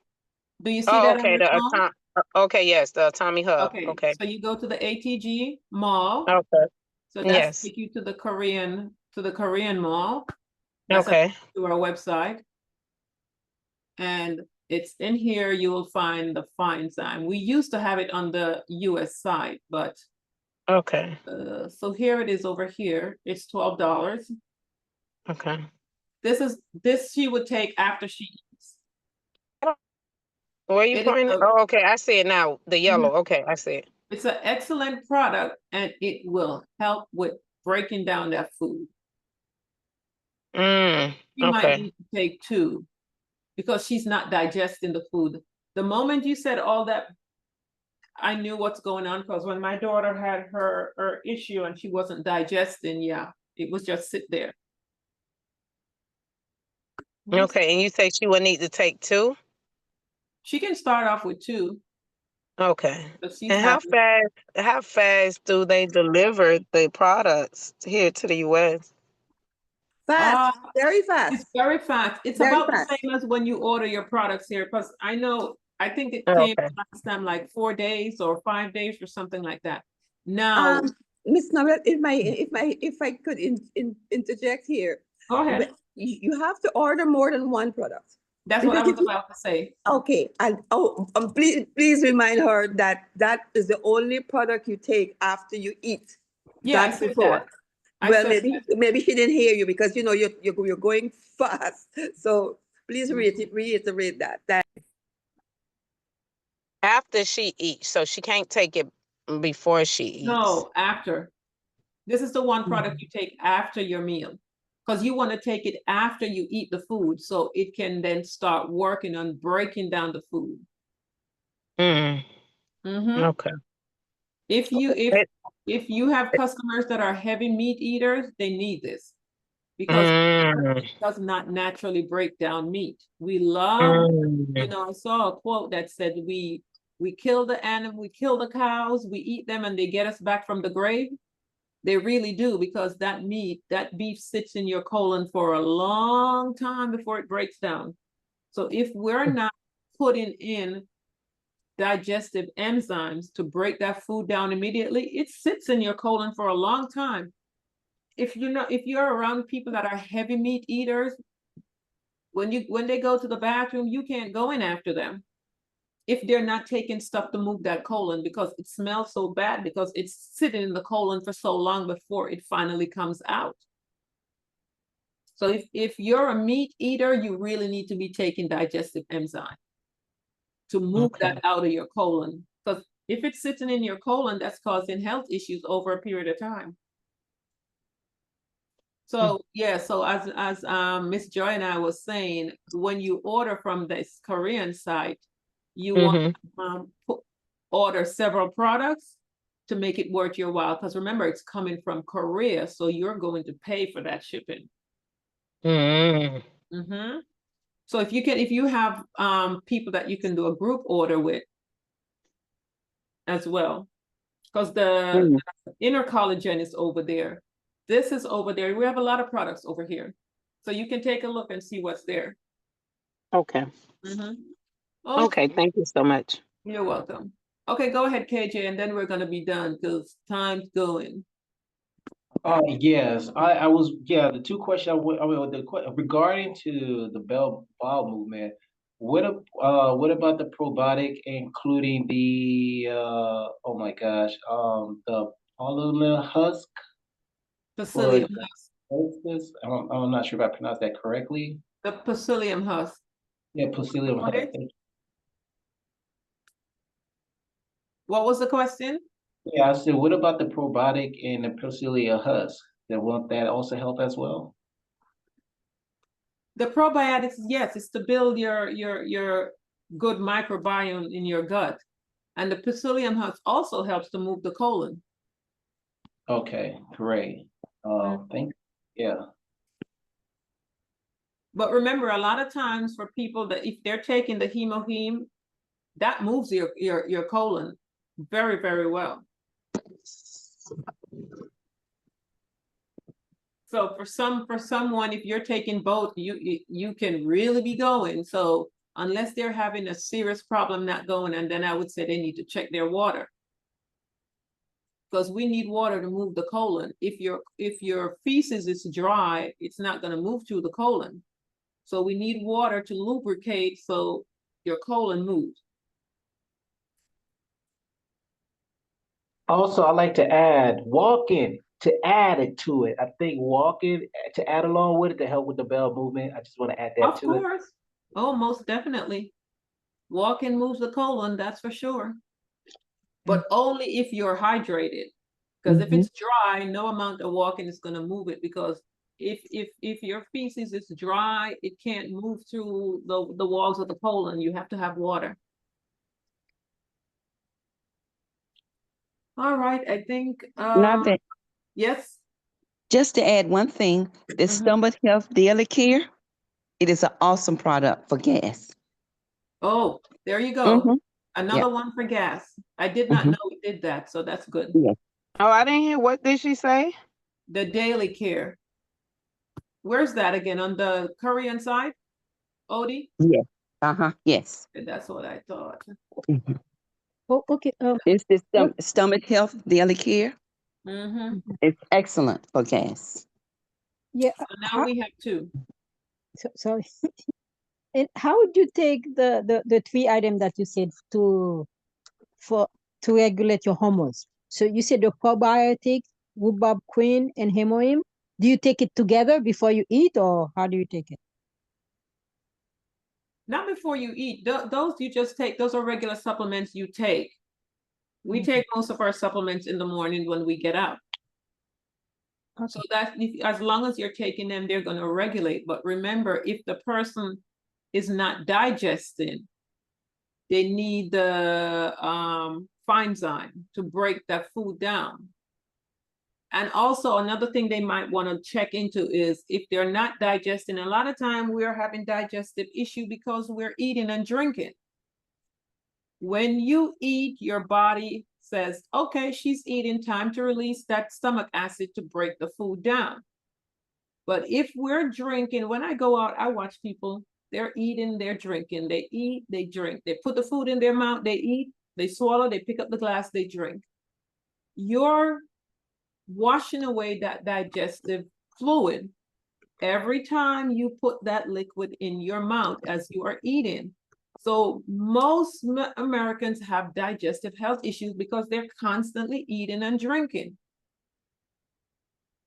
do you see Oh, that on okay. your phone? Okay. Yes. The Atomy Hub. Okay, Okay. so you go to the ATG Mall. Okay. So that's Yes. take you to the Korean mall. That's Okay. to our website. And it's in here, you will find the Finezyme. We used to have it on the US side, but Okay. so here it is over here. It's $12. Okay. This she would take after she eats. Where are you It is pointing? Oh, okay. I see it now. The yellow. Okay. I see it. it's an excellent product and it will help with breaking down that food. You might Okay. need to take 2 because she's not digesting the food. The moment you said all that, I knew what's going on because when my daughter had her issue and she wasn't digesting, yeah, it was just sit there. Okay, and you say she will need to take 2? She can start off with 2. Okay. But she's And having how fast do they deliver the products here to the US? Fast, very it's fast, very fast. It's very about the fast. same as when you order your products here, because I think it came Okay. last time like 4 days or 5 days or something like that. Now, Miss Noel, if I could interject here, go ahead. you have to order more than one product. That's what I Because was about to say. okay, and please remind her that that is the only product you take after you eat. Yeah, I Not said before. that. I Well, said maybe she didn't hear you because you know you're going fast. So please reiterate that. After she eats, so she can't take it before she eats. no, after. This is the one product you take after your meal, because you want to take it after you eat the food, so it can then start working on breaking down the food. Okay. If you have customers that are heavy meat eaters, they need this because it does not naturally break down meat. We love, I saw a quote that said we kill the animal, we kill the cows, we eat them, and they get us back from the grave. They really do, because that meat, that beef sits in your colon for a long time before it breaks down. So if we're not putting in digestive enzymes to break that food down immediately, it sits in your colon for a long time. If you're around people that are heavy meat eaters, when they go to the bathroom, you can't go in after them if they're not taking stuff to move that colon, because it smells so bad because it's sitting in the colon for so long before it finally comes out. So if you're a meat eater, you really need to be taking digestive enzyme to move that out of your colon. Because if it's sitting in your colon, that's causing health issues over a period of time. So yeah, so as Miss Joy and I was saying, when you order from this Korean site, you want to order several products to make it worth your while. Because remember, it's coming from Korea, so you're going to pay for that shipping. So if you have people that you can do a group order with as well, because the inner collagen is over there. This is over there. We have a lot of products over here. So you can take a look and see what's there. Okay. Okay, thank you so much. You're welcome. Okay, go ahead, KJ, and then we're going to be done because time's going. Yes, I was, the two questions regarding to the bowel movement, what about the probiotic, including the oh my gosh, the polymer husk for Psyllium husk. diabetes? I'm not sure if I pronounced that correctly. The psyllium husk. Yeah, psyllium husk. Thank you. What was the question? Yeah, I said, what about the probiotic and the psyllium husk? Won't that also help as well? The probiotics, yes, it's to build your good microbiome in your gut. And the psyllium husk also helps to move the colon. Okay, great. Thank you. Yeah. But remember, a lot of times for people that if they're taking the hemoheme, that moves your colon very, very well. So for someone, if you're taking both, you can really be going. So unless they're having a serious problem not going, and then I would say they need to check their water. Because we need water to move the colon. If your feces is dry, it's not going to move through the colon. So we need water to lubricate so your colon moves. Also, I like to add walking to add it to it. I think walking to add along with it to help with the bowel movement. I just want to add that Of to it. course. Oh, most definitely. Walking moves the colon, that's for sure. But only if you're hydrated. Because if it's dry, no amount of walking is going to move it. Because if your feces is dry, it can't move through the walls of the colon. You have to have water. All right, I think Nothing. Yes. Just to add one thing, the Stomach Health Daily Care, It is an awesome product for gas. Oh, there you go. Yeah. Another one for gas. I did not know we did that, so that's good. Yeah. Oh, I didn't hear. What did she say? The daily care. Where's that again? On the Korean side? Odie? Yeah. Yes. That's what I thought. Mhm. Oh, okay. It's the What? stomach health daily care. Mm-hmm. It's excellent for gas. Yeah. So now we have two. Sorry. And how would you take the three items that you said to regulate your hormones? So you said the probiotic, rhubarb queen, and hemoim. Do you take it together before you eat, or how do you take it? Not before you eat. Those you just take. Those are regular supplements you take. We take most of our supplements in the morning when we get up. Okay. So that as long as you're taking them, they're going to regulate. But remember, if the person is not digesting, they need the enzyme to break that food down. And also another thing they might want to check into is if they're not digesting. A lot of time we're having digestive issue because we're eating and drinking. When you eat, your body says, okay, she's eating, time to release that stomach acid to break the food down. But if we're drinking, when I go out, I watch people, they're eating, they're drinking, they eat, they drink, they put the food in their mouth, they eat, they swallow, they pick up the glass, they drink. You're washing away that digestive fluid every time you put that liquid in your mouth as you are eating. So most Americans have digestive health issues because they're constantly eating and drinking.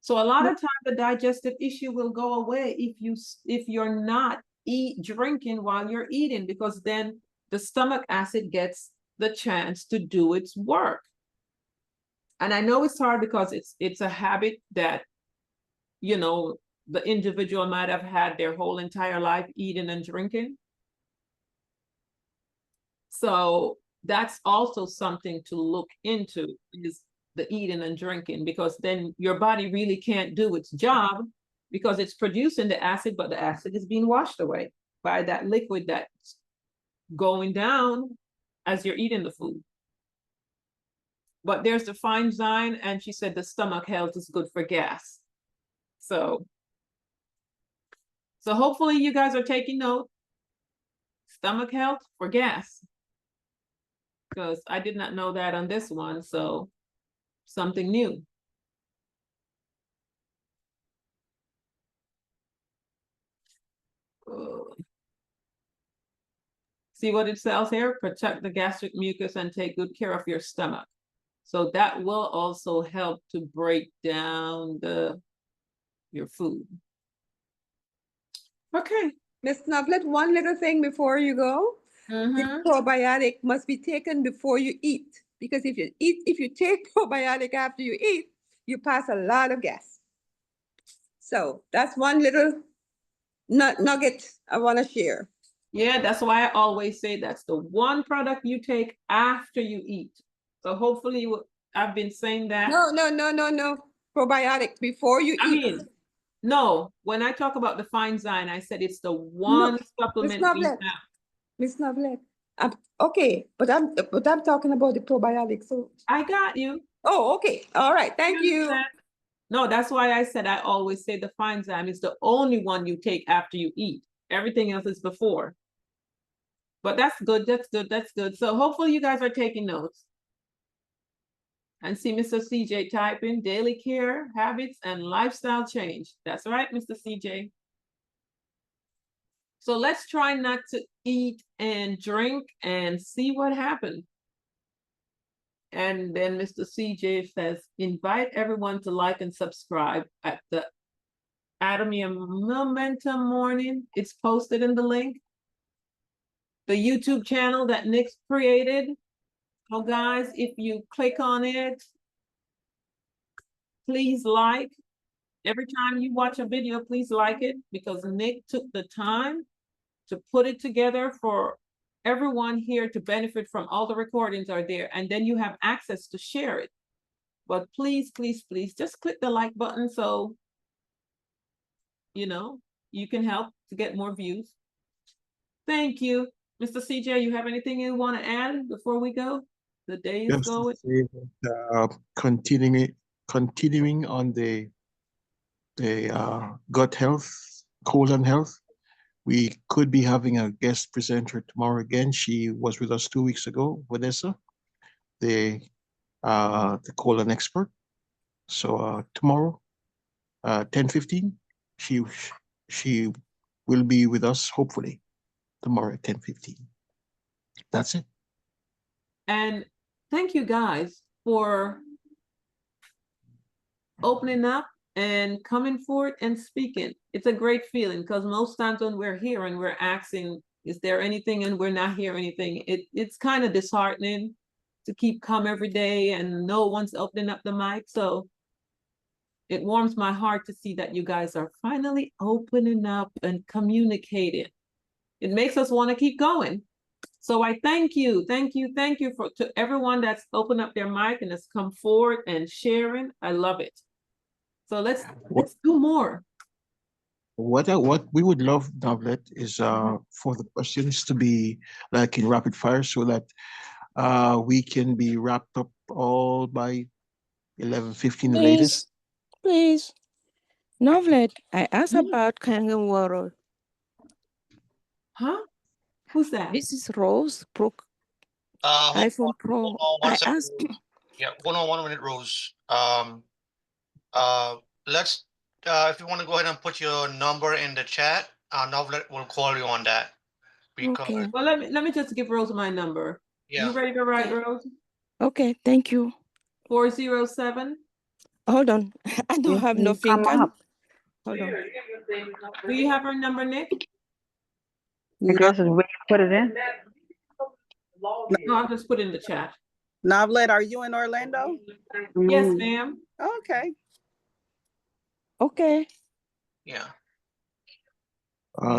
So a lot of times the digestive issue will go away if you're not drinking while you're eating, because then the stomach acid gets the chance to do its work. And I know it's hard because it's a habit that, you know, the individual might have had their whole entire life eating and drinking. So that's also something to look into, is the eating and drinking, because then your body really can't do its job because it's producing the acid, but the acid is being washed away by that liquid that's going down as you're eating the food. But there's the fine zine, and she said the stomach health is good for gas. So hopefully you guys are taking note. Stomach health for gas. Because I did not know that on this one, so something new. See what it says here? Protect the gastric mucus and take good care of your stomach. So that will also help to break down your food. Okay. Miss Nuglet, one little thing before you go. The probiotic must be taken before you eat, because if you take probiotic after you eat, you pass a lot of gas. So that's one little nugget I want to share. Yeah, that's why I always say that's the one product you take after you eat. So hopefully I've been saying that. No. Probiotic before you eat. I mean, no, when I talk about the fine zine, I said it's the one supplement we have. Miss Noblet. Okay, but I'm talking about the probiotic. So I got you. Oh, okay. All right. Thank you. No, that's why I said I always say the fine zine is the only one you take after you eat. Everything else is before. But that's good. That's good. That's good. So hopefully you guys are taking notes. And see Mr. CJ typing daily care, habits, and lifestyle change. That's right, Mr. CJ. So let's try not to eat and drink and see what happens. And then Mr. CJ says, invite everyone to like and subscribe at the Atomy Momentum Morning. It's posted in the link. The YouTube channel that Nick's created. So guys, if you click on it, please like. Every time you watch a video, please like it, because Nick took the time to put it together for everyone here to benefit from. All the recordings are there, and then you have access to share it. But please, please, please just click the like button so, you know, you can help to get more views. Thank you. Mr. CJ, you have anything you want to add before we go? The day is Just to going. say that, continuing on the gut health, colon health, we could be having a guest presenter tomorrow again. She was with us 2 weeks ago, Vanessa, the colon expert. So tomorrow, 10:15, she will be with us, hopefully, tomorrow at 10:15. That's it. And thank you guys for opening up and coming forward and speaking. It's a great feeling because most times when we're here and we're asking, is there anything, and we're not hearing anything, it's kind of disheartening to keep come every day and no one's opening up the mic. So it warms my heart to see that you guys are finally opening up and communicating. It makes us want to keep going. So I thank you to everyone that's opened up their mic and has come forward and sharing. I love it. So let's do more. What we would love, Davlet, is for the questions to be like in rapid fire, so that we can be wrapped up all by 11:15 the latest. Please. Novlet, I asked about kangaroo. Huh? Who's that? This is Rose Pro iPhone Pro. One I second. asked. Yeah, hold on 1 minute, Rose. Let's if you want to go ahead and put your number in the chat, Novlet will call you on that. Because Okay. Well, let me just give Rose my number. Yeah. You ready to write, Rose? Okay, thank you. 407. Hold on. I don't have no finger. up. Hold on. Do you have her number, Nick? Because where you put it in? No, I'll just put it in the chat. Novlet, are you in Orlando? Yes, ma'am. Okay. Okay. Yeah.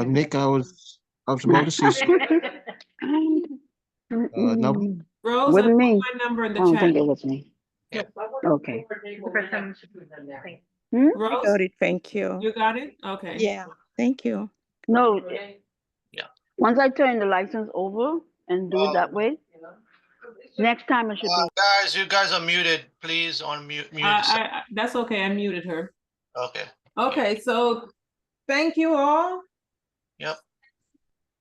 Nick, I was about to say now. Rose, With I put me. my number in the I don't chat. think it was me. Yeah. Okay. I Rose, got it. Thank you. you got it? Okay. Yeah. Thank you. No. Yeah. Once I turn the license over and do it that way, next time it should be. Guys, you guys are muted. Please mute. That's okay. I muted her. Okay. Okay, so thank you all. Yep.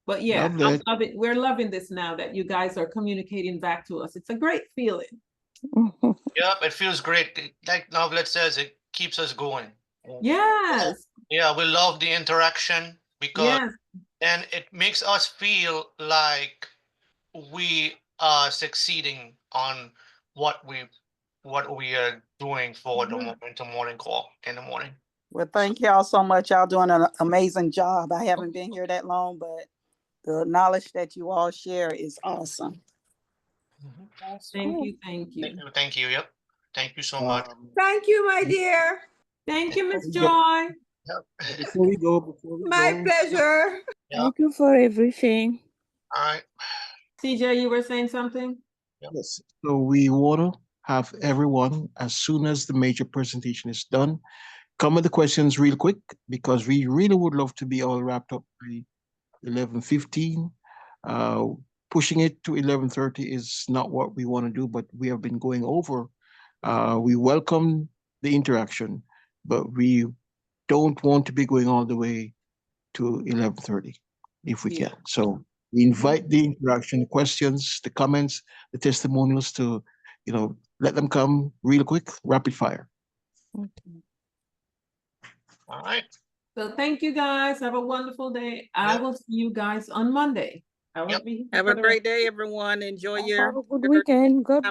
But yeah, Lovely. we're loving this now that you guys are communicating back to us. It's a great feeling. Yep, it feels great. Like Novlet says, it keeps us going. Yes. Yeah, we love the interaction because Yes. and it makes us feel like we are succeeding on what we are doing for the Momentum Morning Call in the morning. Well, thank y'all so much. Y'all doing an amazing job. I haven't been here that long, but the knowledge that you all share is awesome. Thank you. Thank you. Thank you. Yep. Thank you so much. Thank you, my dear. Thank you, Miss Joy. Before we go, My pleasure. Thank you for everything. All right. CJ, you were saying something? Yes. So we want to have everyone, as soon as the major presentation is done, come with the questions real quick, because we really would love to be all wrapped up by 11:15. Pushing it to 11:30 is not what we want to do, but we have been going over. We welcome the interaction, but we don't want to be going all the way to 11:30 if we can. So we invite the interaction, the questions, the comments, the testimonials to, let them come real quick, rapid fire. All right. So thank you guys. Have a wonderful day. I will see you guys on Monday. I will be Have a great day, everyone. Enjoy your Have a good weekend. God